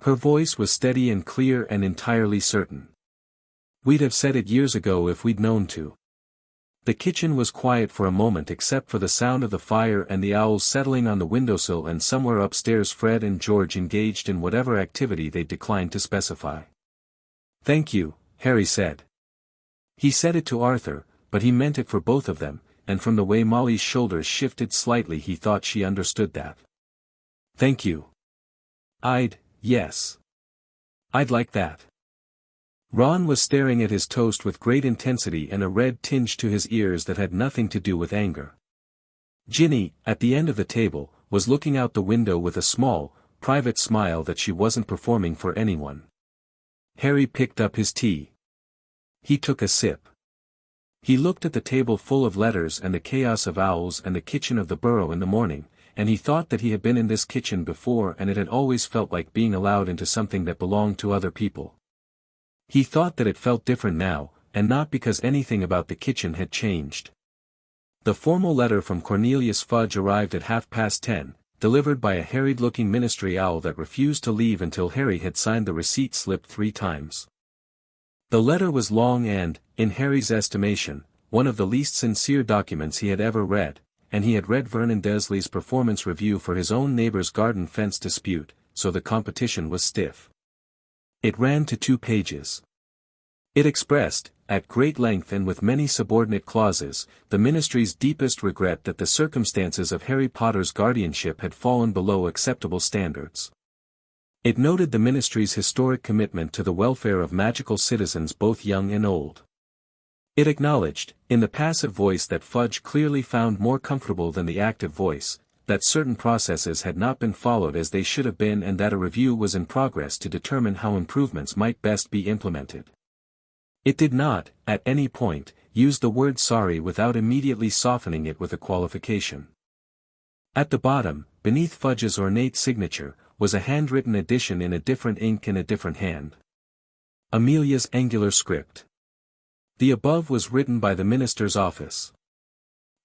Her voice was steady and clear and entirely certain. "We'd have said it years ago if we'd known to." The kitchen was quiet for a moment except for the sound of the fire and the owls settling on the windowsill, and somewhere upstairs Fred and George engaged in whatever activity they declined to specify. "Thank you," Harry said. He said it to Arthur, but he meant it for both of them, and from the way Molly's shoulders shifted slightly he thought she understood that. "Thank you. Yes. I'd like that." Ron was staring at his toast with great intensity and a red tinge to his ears that had nothing to do with anger. Ginny, at the end of the table, was looking out the window with a small, private smile that she wasn't performing for anyone. Harry picked up his tea. He took a sip. He looked at the table full of letters and the chaos of owls and the kitchen of the Burrow in the morning, and he thought that he had been in this kitchen before and it had always felt like being allowed into something that belonged to other people. He thought that it felt different now, and not because anything about the kitchen had changed. The formal letter from Cornelius Fudge arrived at 10:30, delivered by a harried-looking ministry owl that refused to leave until Harry had signed the receipt slip 3 times. The letter was long and, in Harry's estimation, one of the least sincere documents he had ever read, and he had read Vernon Dursley's performance review for his own neighbor's garden fence dispute, so the competition was stiff. It ran to 2 pages. It expressed, at great length and with many subordinate clauses, the ministry's deepest regret that the circumstances of Harry Potter's guardianship had fallen below acceptable standards. It noted the ministry's historic commitment to the welfare of magical citizens both young and old. It acknowledged, in the passive voice that Fudge clearly found more comfortable than the active voice, that certain processes had not been followed as they should have been and that a review was in progress to determine how improvements might best be implemented. It did not, at any point, use the word sorry without immediately softening it with a qualification. At the bottom, beneath Fudge's ornate signature, was a handwritten addition in a different ink and a different hand. Amelia's angular script. The above was written by the minister's office.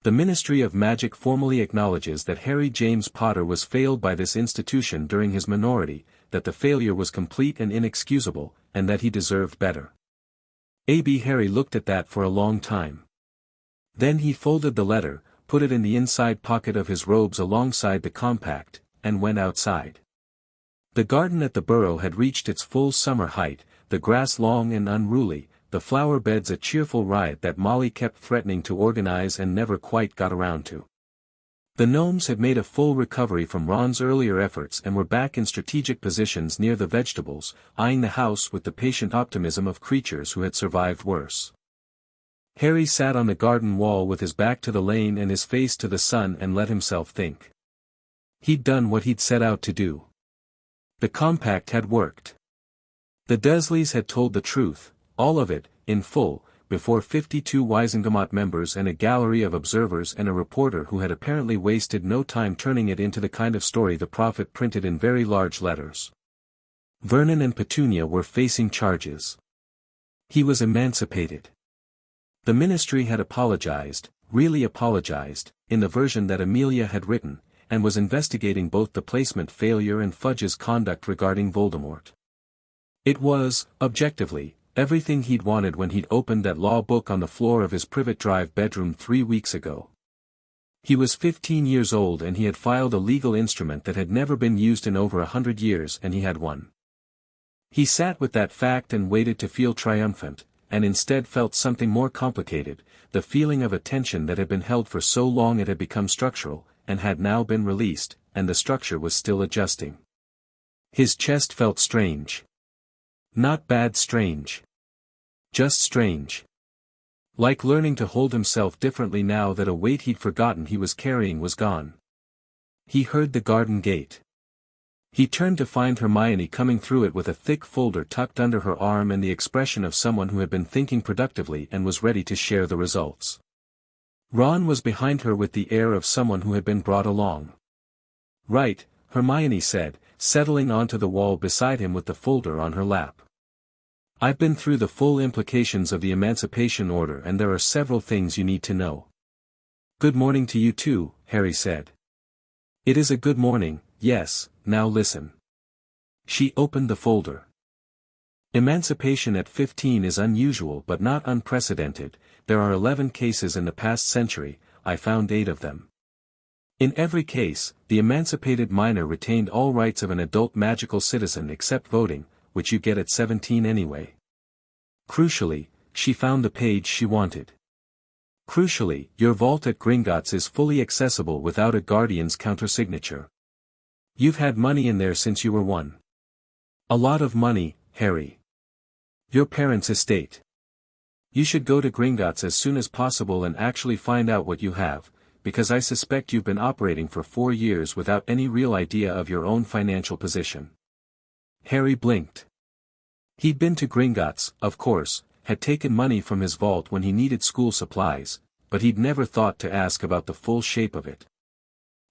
The Ministry of Magic formally acknowledges that Harry James Potter was failed by this institution during his minority, that the failure was complete and inexcusable, and that he deserved better. A.B. Harry looked at that for a long time. Then he folded the letter, put it in the inside pocket of his robes alongside the compact, and went outside. The garden at the Burrow had reached its full summer height, the grass long and unruly, the flower beds a cheerful riot that Molly kept threatening to organize and never quite got around to. The gnomes had made a full recovery from Ron's earlier efforts and were back in strategic positions near the vegetables, eyeing the house with the patient optimism of creatures who had survived worse. Harry sat on the garden wall with his back to the lane and his face to the sun and let himself think. He'd done what he'd set out to do. The compact had worked. The Dursleys had told the truth, all of it, in full, before 52 Wizengamot members and a gallery of observers and a reporter who had apparently wasted no time turning it into the kind of story the Prophet printed in very large letters. Vernon and Petunia were facing charges. He was emancipated. The ministry had apologized, really apologized, in the version that Amelia had written, and was investigating both the placement failure and Fudge's conduct regarding Voldemort. It was, objectively, everything he'd wanted when he'd opened that law book on the floor of his Privet Drive bedroom 3 weeks ago. He was 15 years old and he had filed a legal instrument that had never been used in over 100 years and he had won. He sat with that fact and waited to feel triumphant, and instead felt something more complicated, the feeling of a tension that had been held for so long it had become structural, and had now been released, and the structure was still adjusting. His chest felt strange. Not bad strange. Just strange. Like learning to hold himself differently now that a weight he'd forgotten he was carrying was gone. He heard the garden gate. He turned to find Hermione coming through it with a thick folder tucked under her arm and the expression of someone who had been thinking productively and was ready to share the results. Ron was behind her with the air of someone who had been brought along. "Right," Hermione said, settling onto the wall beside him with the folder on her lap. "I've been through the full implications of the Emancipation Order and there are several things you need to know." "Good morning to you too," Harry said. "It is a good morning, yes, now listen." She opened the folder. "Emancipation at 15 is unusual but not unprecedented. There are 11 cases in the past century, I found 8 of them. In every case, the emancipated minor retained all rights of an adult magical citizen except voting, which you get at 17 anyway." Crucially, she found the page she wanted. "Crucially, your vault at Gringotts is fully accessible without a guardian's countersignature. You've had money in there since you were 1. A lot of money, Harry. Your parents' estate. You should go to Gringotts as soon as possible and actually find out what you have, because I suspect you've been operating for 4 years without any real idea of your own financial position." Harry blinked. He'd been to Gringotts, of course, had taken money from his vault when he needed school supplies, but he'd never thought to ask about the full shape of it.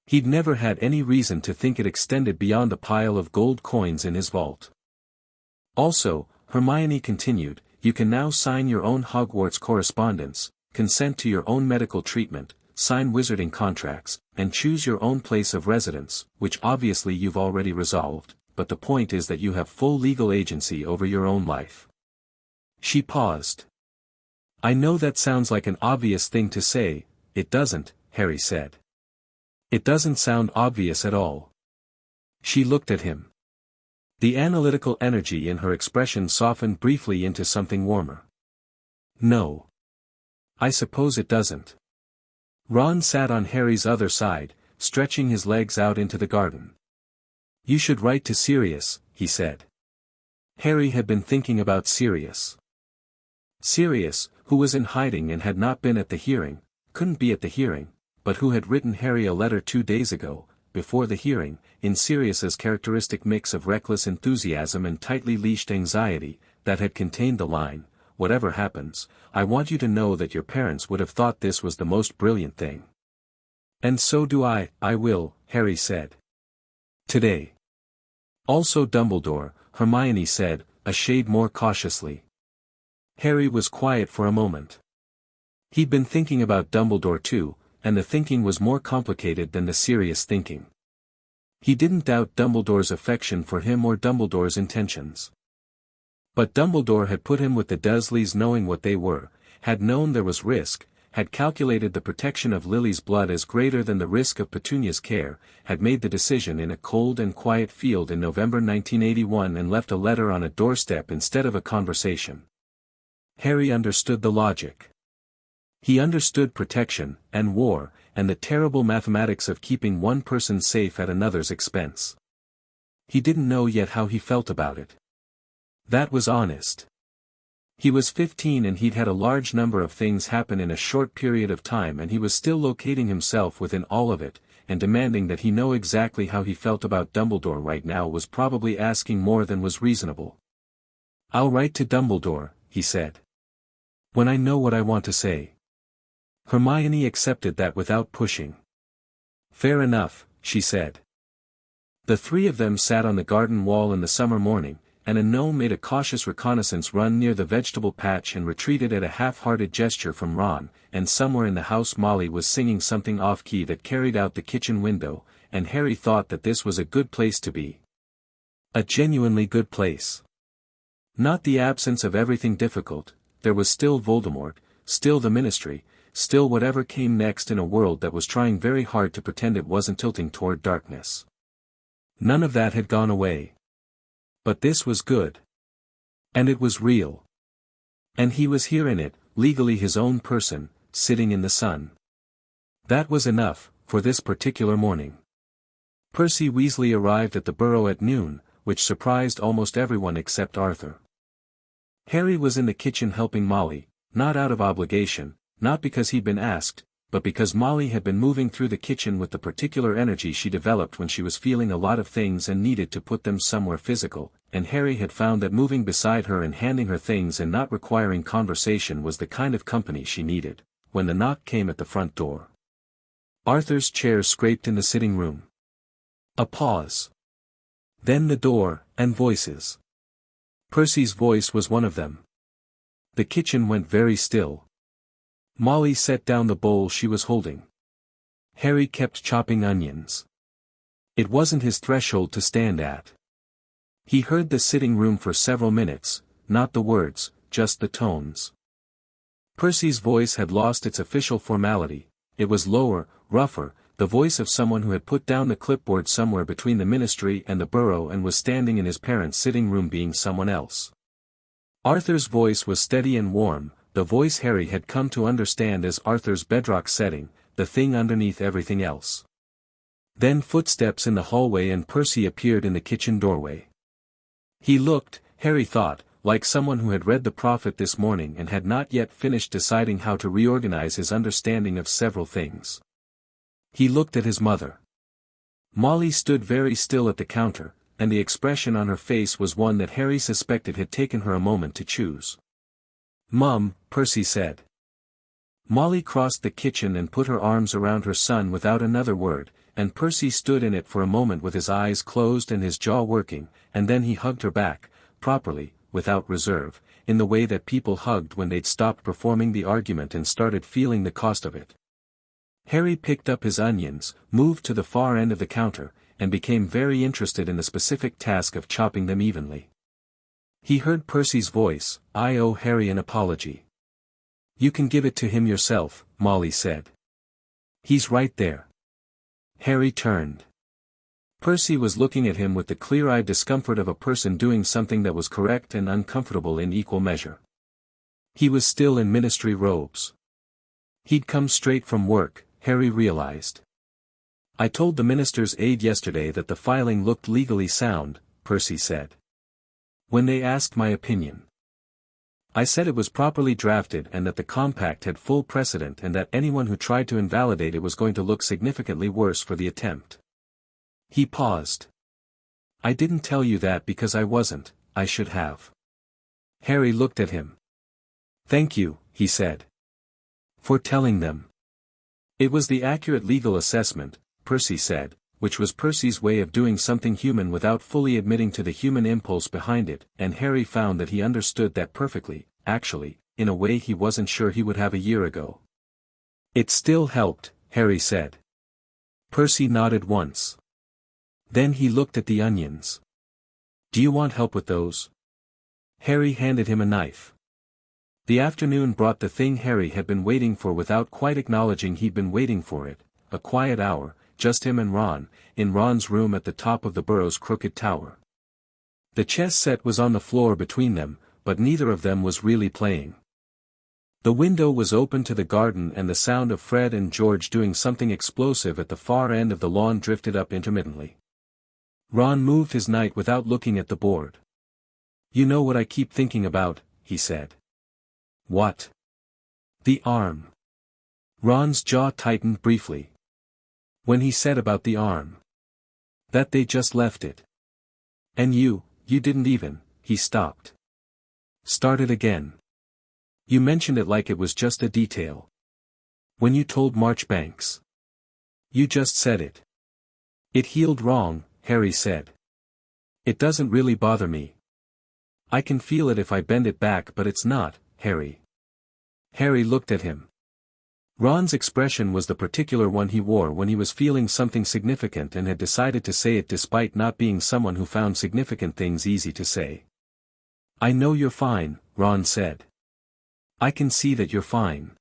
He'd never had any reason to think it extended beyond the pile of gold coins in his vault. "Also," Hermione continued, "you can now sign your own Hogwarts correspondence, consent to your own medical treatment, sign wizarding contracts, and choose your own place of residence, which obviously you've already resolved, but the point is that you have full legal agency over your own life." She paused. "I know that sounds like an obvious thing to say, it doesn't," Harry said. "It doesn't sound obvious at all." She looked at him. The analytical energy in her expression softened briefly into something warmer. "No. I suppose it doesn't." Ron sat on Harry's other side, stretching his legs out into the garden. "You should write to Sirius," he said. Harry had been thinking about Sirius. Sirius, who was in hiding and had not been at the hearing, couldn't be at the hearing, but who had written Harry a letter 2 days ago, before the hearing, in Sirius's characteristic mix of reckless enthusiasm and tightly leashed anxiety, that had contained the line, "Whatever happens, I want you to know that your parents would have thought this was the most brilliant thing." "And so do I will," Harry said. "Today." "Also Dumbledore," Hermione said, a shade more cautiously. Harry was quiet for a moment. He'd been thinking about Dumbledore too, and the thinking was more complicated than the serious thinking. He didn't doubt Dumbledore's affection for him or Dumbledore's intentions. But Dumbledore had put him with the Dursleys knowing what they were, had known there was risk, had calculated the protection of Lily's blood as greater than the risk of Petunia's care, had made the decision in a cold and quiet field in November 1981 and left a letter on a doorstep instead of a conversation. Harry understood the logic. He understood protection, and war, and the terrible mathematics of keeping one person safe at another's expense. He didn't know yet how he felt about it. That was honest. He was 15 and he'd had a large number of things happen in a short period of time, and he was still locating himself within all of it, and demanding that he know exactly how he felt about Dumbledore right now was probably asking more than was reasonable. "I'll write to Dumbledore," he said. "When I know what I want to say." Hermione accepted that without pushing. "Fair enough," she said. The three of them sat on the garden wall in the summer morning, and a gnome made a cautious reconnaissance run near the vegetable patch and retreated at a half-hearted gesture from Ron, and somewhere in the house Molly was singing something off-key that carried out the kitchen window, and Harry thought that this was a good place to be. A genuinely good place. Not the absence of everything difficult, there was still Voldemort, still the Ministry, still whatever came next in a world that was trying very hard to pretend it wasn't tilting toward darkness. None of that had gone away. But this was good. And it was real. And he was here in it, legally his own person, sitting in the sun. That was enough, for this particular morning. Percy Weasley arrived at the Burrow at noon, which surprised almost everyone except Arthur. Harry was in the kitchen helping Molly, not out of obligation, not because he'd been asked, but because Molly had been moving through the kitchen with the particular energy she developed when she was feeling a lot of things and needed to put them somewhere physical, and Harry had found that moving beside her and handing her things and not requiring conversation was the kind of company she needed, when the knock came at the front door. Arthur's chair scraped in the sitting room. A pause. Then the door, and voices. Percy's voice was one of them. The kitchen went very still. Molly set down the bowl she was holding. Harry kept chopping onions. It wasn't his threshold to stand at. He heard the sitting room for several minutes, not the words, just the tones. Percy's voice had lost its official formality, it was lower, rougher, the voice of someone who had put down the clipboard somewhere between the Ministry and the Burrow and was standing in his parents' sitting room being someone else. Arthur's voice was steady and warm, the voice Harry had come to understand as Arthur's bedrock setting, the thing underneath everything else. Then footsteps in the hallway and Percy appeared in the kitchen doorway. He looked, Harry thought, like someone who had read the Prophet this morning and had not yet finished deciding how to reorganize his understanding of several things. He looked at his mother. Molly stood very still at the counter, and the expression on her face was one that Harry suspected had taken her a moment to choose. "Mum," Percy said. Molly crossed the kitchen and put her arms around her son without another word, and Percy stood in it for a moment with his eyes closed and his jaw working, and then he hugged her back, properly, without reserve, in the way that people hugged when they'd stopped performing the argument and started feeling the cost of it. Harry picked up his onions, moved to the far end of the counter, and became very interested in the specific task of chopping them evenly. He heard Percy's voice, "I owe Harry an apology." "You can give it to him yourself," Molly said. "He's right there." Harry turned. Percy was looking at him with the clear-eyed discomfort of a person doing something that was correct and uncomfortable in equal measure. He was still in Ministry robes. He'd come straight from work, Harry realized. "I told the minister's aide yesterday that the filing looked legally sound," Percy said. "When they asked my opinion. I said it was properly drafted and that the compact had full precedent and that anyone who tried to invalidate it was going to look significantly worse for the attempt." He paused. "I didn't tell you that because I wasn't, I should have." Harry looked at him. "Thank you," he said. "For telling them." It was the accurate legal assessment, Percy said, which was Percy's way of doing something human without fully admitting to the human impulse behind it, and Harry found that he understood that perfectly, actually, in a way he wasn't sure he would have a year ago. "It still helped," Harry said. Percy nodded once. Then he looked at the onions. "Do you want help with those?" Harry handed him a knife. The afternoon brought the thing Harry had been waiting for without quite acknowledging he'd been waiting for it, a quiet hour, just him and Ron, in Ron's room at the top of the burrow's crooked tower. The chess set was on the floor between them, but neither of them was really playing. The window was open to the garden and the sound of Fred and George doing something explosive at the far end of the lawn drifted up intermittently. Ron moved his knight without looking at the board. "You know what I keep thinking about," he said. "What?" "The arm." Ron's jaw tightened briefly. When he said about the arm. That they just left it. "And you didn't even," he stopped. Started again. "You mentioned it like it was just a detail. When you told Marchbanks. You just said it." "It healed wrong," Harry said. "It doesn't really bother me. I can feel it if I bend it back, but it's not, Harry." Harry looked at him. Ron's expression was the particular one he wore when he was feeling something significant and had decided to say it despite not being someone who found significant things easy to say. "I know you're fine," Ron said. "I can see that you're fine.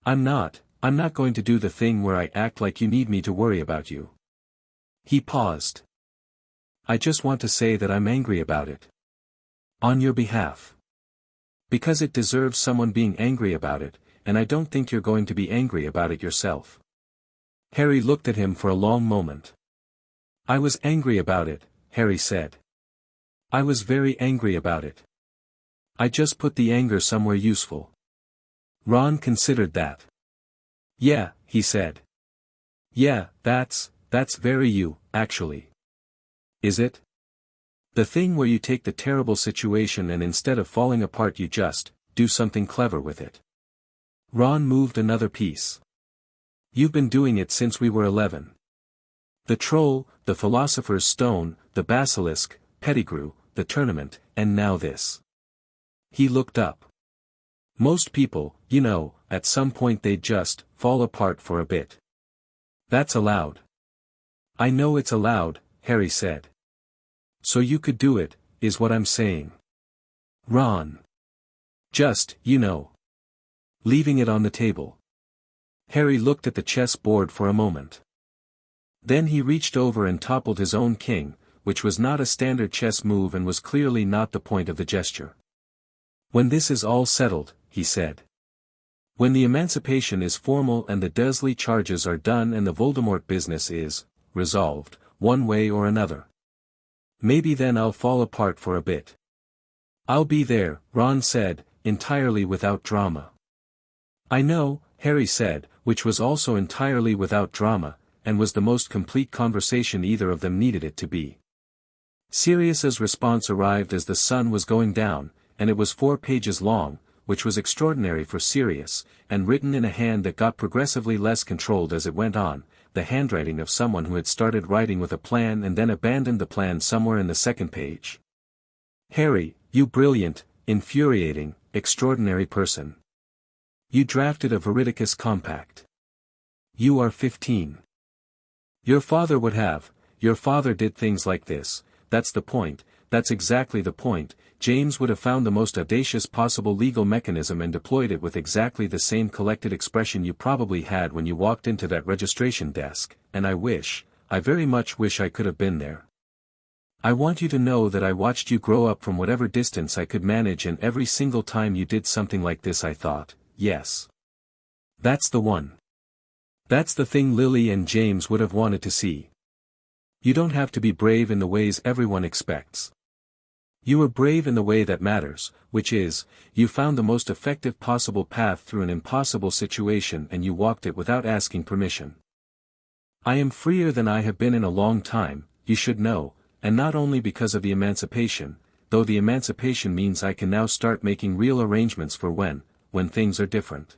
I'm not going to do the thing where I act like you need me to worry about you." He paused. "I just want to say that I'm angry about it. On your behalf. Because it deserves someone being angry about it, and I don't think you're going to be angry about it yourself." Harry looked at him for a long moment. "I was angry about it," Harry said. "I was very angry about it. I just put the anger somewhere useful." Ron considered that. "Yeah," he said. "Yeah, that's very you, actually." "Is it? The thing where you take the terrible situation and instead of falling apart you just do something clever with it." Ron moved another piece. "You've been doing it since we were 11. The troll, the philosopher's stone, the basilisk, Pettigrew, the tournament, and now this." He looked up. "Most people, at some point they'd just fall apart for a bit. That's allowed." "I know it's allowed," Harry said. "So you could do it, is what I'm saying." "Ron. Just, leaving it on the table." Harry looked at the chess board for a moment. Then he reached over and toppled his own king, which was not a standard chess move and was clearly not the point of the gesture. "When this is all settled," he said. "When the Emancipation is formal and the Dursley charges are done and the Voldemort business is resolved, one way or another. Maybe then I'll fall apart for a bit." "I'll be there," Ron said, entirely without drama. "I know," Harry said, which was also entirely without drama, and was the most complete conversation either of them needed it to be. Sirius's response arrived as the sun was going down, and it was 4 pages long, which was extraordinary for Sirius, and written in a hand that got progressively less controlled as it went on, the handwriting of someone who had started writing with a plan and then abandoned the plan somewhere in the second page. "Harry, you brilliant, infuriating, extraordinary person. You drafted a Veridicus Compact. You are 15. Your father would have, your father did things like this, that's the point, that's exactly the point. James would have found the most audacious possible legal mechanism and deployed it with exactly the same collected expression you probably had when you walked into that registration desk, and I very much wish I could have been there. I want you to know that I watched you grow up from whatever distance I could manage, and every single time you did something like this I thought, yes. That's the one. That's the thing Lily and James would have wanted to see. You don't have to be brave in the ways everyone expects. You were brave in the way that matters, which is, you found the most effective possible path through an impossible situation and you walked it without asking permission. I am freer than I have been in a long time, you should know, and not only because of the Emancipation, though the Emancipation means I can now start making real arrangements for when things are different.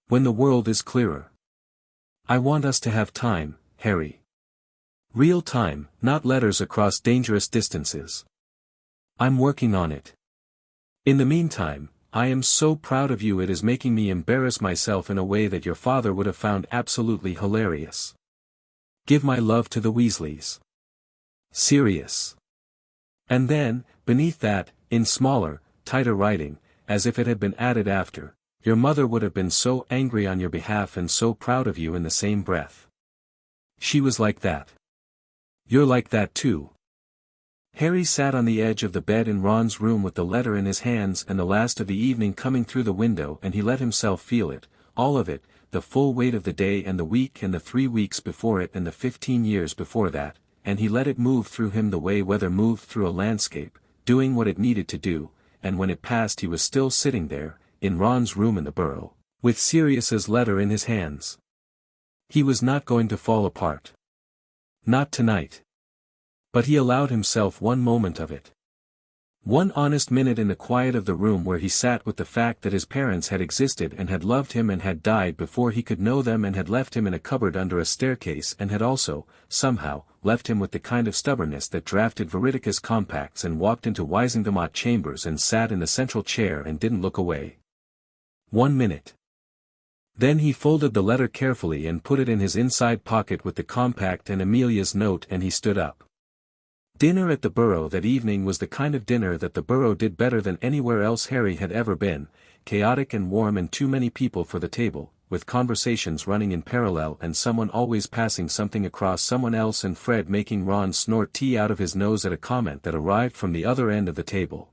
When the world is clearer. I want us to have time, Harry. Real time, not letters across dangerous distances. I'm working on it. In the meantime, I am so proud of you, it is making me embarrass myself in a way that your father would have found absolutely hilarious. Give my love to the Weasleys. Sirius. And then, beneath that, in smaller, tighter writing, as if it had been added after, "Your mother would have been so angry on your behalf and so proud of you in the same breath. She was like that. You're like that too." Harry sat on the edge of the bed in Ron's room with the letter in his hands and the last of the evening coming through the window, and he let himself feel it, all of it, the full weight of the day and the week and the 3 weeks before it and the 15 years before that, and he let it move through him the way weather moved through a landscape, doing what it needed to do, and when it passed he was still sitting there, in Ron's room in the burrow, with Sirius's letter in his hands. He was not going to fall apart. Not tonight. But he allowed himself one moment of it. One honest minute in the quiet of the room where he sat with the fact that his parents had existed and had loved him and had died before he could know them and had left him in a cupboard under a staircase and had also, somehow, left him with the kind of stubbornness that drafted Veridicus Compacts and walked into Wizengamot chambers and sat in the central chair and didn't look away. 1 minute. Then he folded the letter carefully and put it in his inside pocket with the compact and Amelia's note, and he stood up. Dinner at the Burrow that evening was the kind of dinner that the Burrow did better than anywhere else Harry had ever been, chaotic and warm and too many people for the table, with conversations running in parallel and someone always passing something across someone else and Fred making Ron snort tea out of his nose at a comment that arrived from the other end of the table.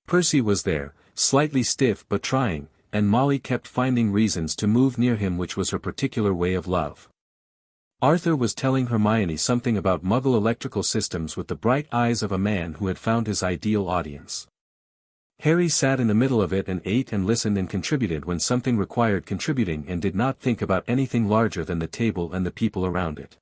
Percy was there, slightly stiff but trying, and Molly kept finding reasons to move near him, which was her particular way of love. Arthur was telling Hermione something about Muggle electrical systems with the bright eyes of a man who had found his ideal audience. Harry sat in the middle of it and ate and listened and contributed when something required contributing and did not think about anything larger than the table and the people around it.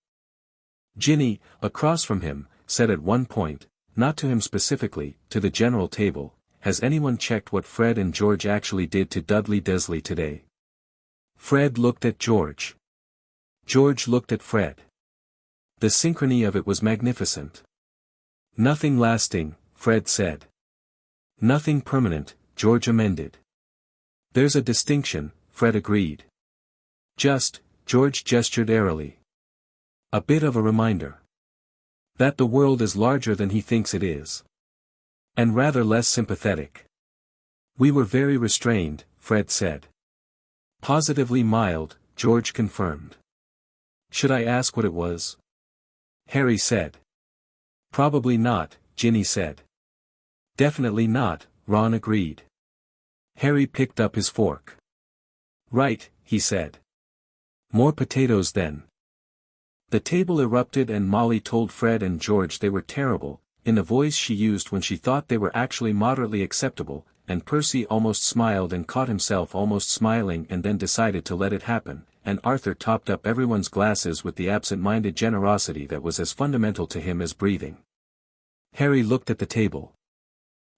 Ginny, across from him, said at one point, not to him specifically, to the general table, "Has anyone checked what Fred and George actually did to Dudley Dursley today?" Fred looked at George. George looked at Fred. The synchrony of it was magnificent. "Nothing lasting," Fred said. "Nothing permanent," George amended. "There's a distinction," Fred agreed. George gestured airily. "A bit of a reminder. That the world is larger than he thinks it is. And rather less sympathetic." "We were very restrained," Fred said. "Positively mild," George confirmed. "Should I ask what it was?" Harry said. "Probably not," Ginny said. "Definitely not," Ron agreed. Harry picked up his fork. "Right," he said. "More potatoes then." The table erupted and Molly told Fred and George they were terrible, in the voice she used when she thought they were actually moderately acceptable, and Percy almost smiled and caught himself almost smiling and then decided to let it happen, and Arthur topped up everyone's glasses with the absent-minded generosity that was as fundamental to him as breathing. Harry looked at the table.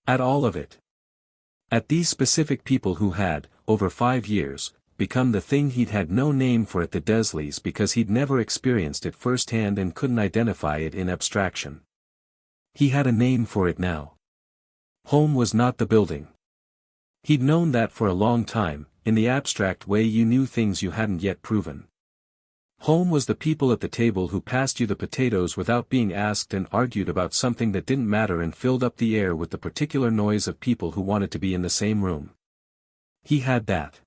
At all of it. At these specific people who had, over 5 years, become the thing he'd had no name for at the Dursleys because he'd never experienced it firsthand and couldn't identify it in abstraction. He had a name for it now. Home was not the building. He'd known that for a long time, in the abstract way you knew things you hadn't yet proven. Home was the people at the table who passed you the potatoes without being asked and argued about something that didn't matter and filled up the air with the particular noise of people who wanted to be in the same room. He had that.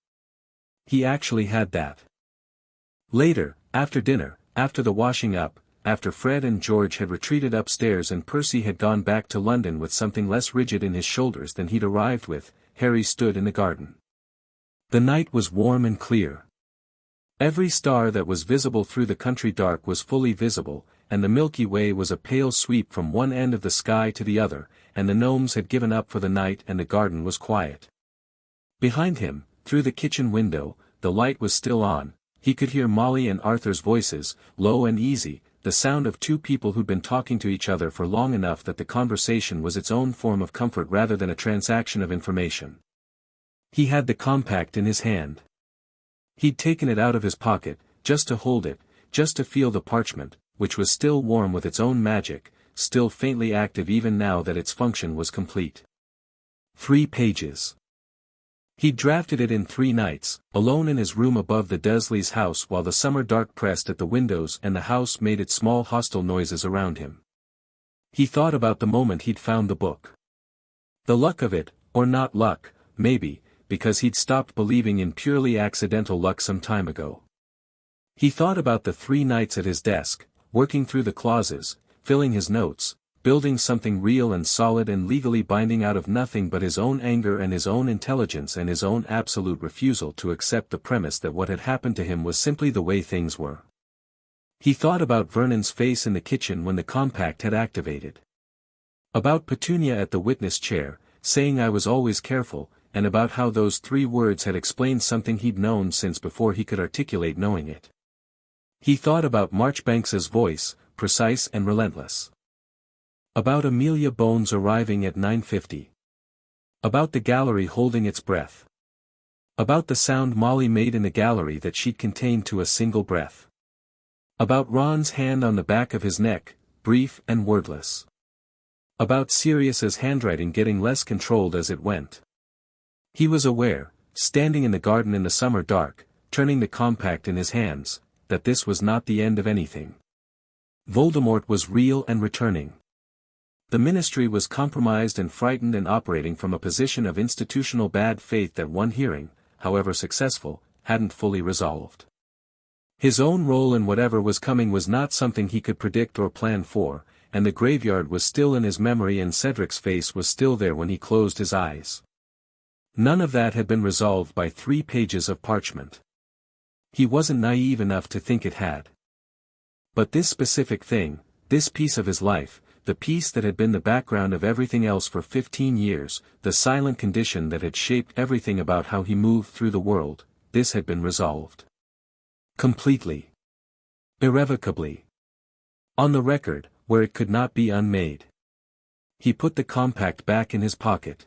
He actually had that. Later, after dinner, after the washing up, after Fred and George had retreated upstairs and Percy had gone back to London with something less rigid in his shoulders than he'd arrived with, Harry stood in the garden. The night was warm and clear. Every star that was visible through the country dark was fully visible, and the Milky Way was a pale sweep from one end of the sky to the other, and the gnomes had given up for the night and the garden was quiet. Behind him, through the kitchen window, the light was still on. He could hear Molly and Arthur's voices, low and easy, the sound of two people who'd been talking to each other for long enough that the conversation was its own form of comfort rather than a transaction of information. He had the compact in his hand. He'd taken it out of his pocket, just to hold it, just to feel the parchment, which was still warm with its own magic, still faintly active even now that its function was complete. 3 pages. He'd drafted it in 3 nights, alone in his room above the Dursleys' house while the summer dark pressed at the windows and the house made its small hostile noises around him. He thought about the moment he'd found the book. The luck of it, or not luck, maybe, because he'd stopped believing in purely accidental luck some time ago. He thought about the 3 nights at his desk, working through the clauses, filling his notes, building something real and solid and legally binding out of nothing but his own anger and his own intelligence and his own absolute refusal to accept the premise that what had happened to him was simply the way things were. He thought about Vernon's face in the kitchen when the compact had activated. About Petunia at the witness chair, saying I was always careful, and about how those 3 words had explained something he'd known since before he could articulate knowing it. He thought about Marchbanks's voice, precise and relentless. About Amelia Bones arriving at 9:50. About the gallery holding its breath. About the sound Molly made in the gallery that she'd contained to a single breath. About Ron's hand on the back of his neck, brief and wordless. About Sirius's handwriting getting less controlled as it went. He was aware, standing in the garden in the summer dark, turning the compact in his hands, that this was not the end of anything. Voldemort was real and returning. The ministry was compromised and frightened and operating from a position of institutional bad faith that one hearing, however successful, hadn't fully resolved. His own role in whatever was coming was not something he could predict or plan for, and the graveyard was still in his memory and Cedric's face was still there when he closed his eyes. None of that had been resolved by 3 pages of parchment. He wasn't naive enough to think it had. But this specific thing, this piece of his life, the piece that had been the background of everything else for 15 years, the silent condition that had shaped everything about how he moved through the world, this had been resolved. Completely. Irrevocably. On the record, where it could not be unmade. He put the compact back in his pocket.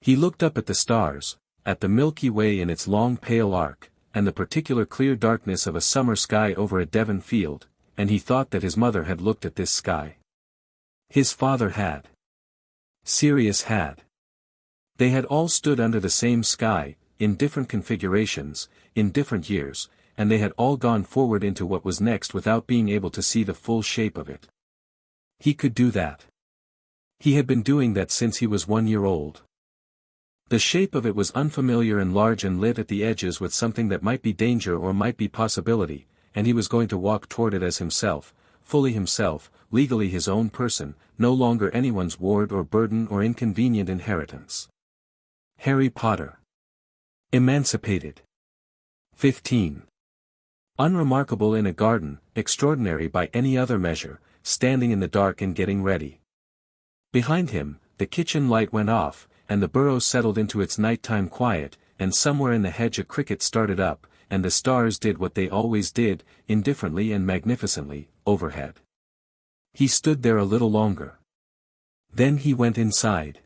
He looked up at the stars, at the Milky Way in its long pale arc, and the particular clear darkness of a summer sky over a Devon field, and he thought that his mother had looked at this sky. His father had. Sirius had. They had all stood under the same sky, in different configurations, in different years, and they had all gone forward into what was next without being able to see the full shape of it. He could do that. He had been doing that since he was 1 year old. The shape of it was unfamiliar and large and lit at the edges with something that might be danger or might be possibility, and he was going to walk toward it as himself, fully himself, legally his own person, no longer anyone's ward or burden or inconvenient inheritance. Harry Potter. Emancipated. 15. Unremarkable in a garden, extraordinary by any other measure, standing in the dark and getting ready. Behind him, the kitchen light went off, and the burrow settled into its nighttime quiet, and somewhere in the hedge a cricket started up, and the stars did what they always did, indifferently and magnificently, overhead. He stood there a little longer. Then he went inside.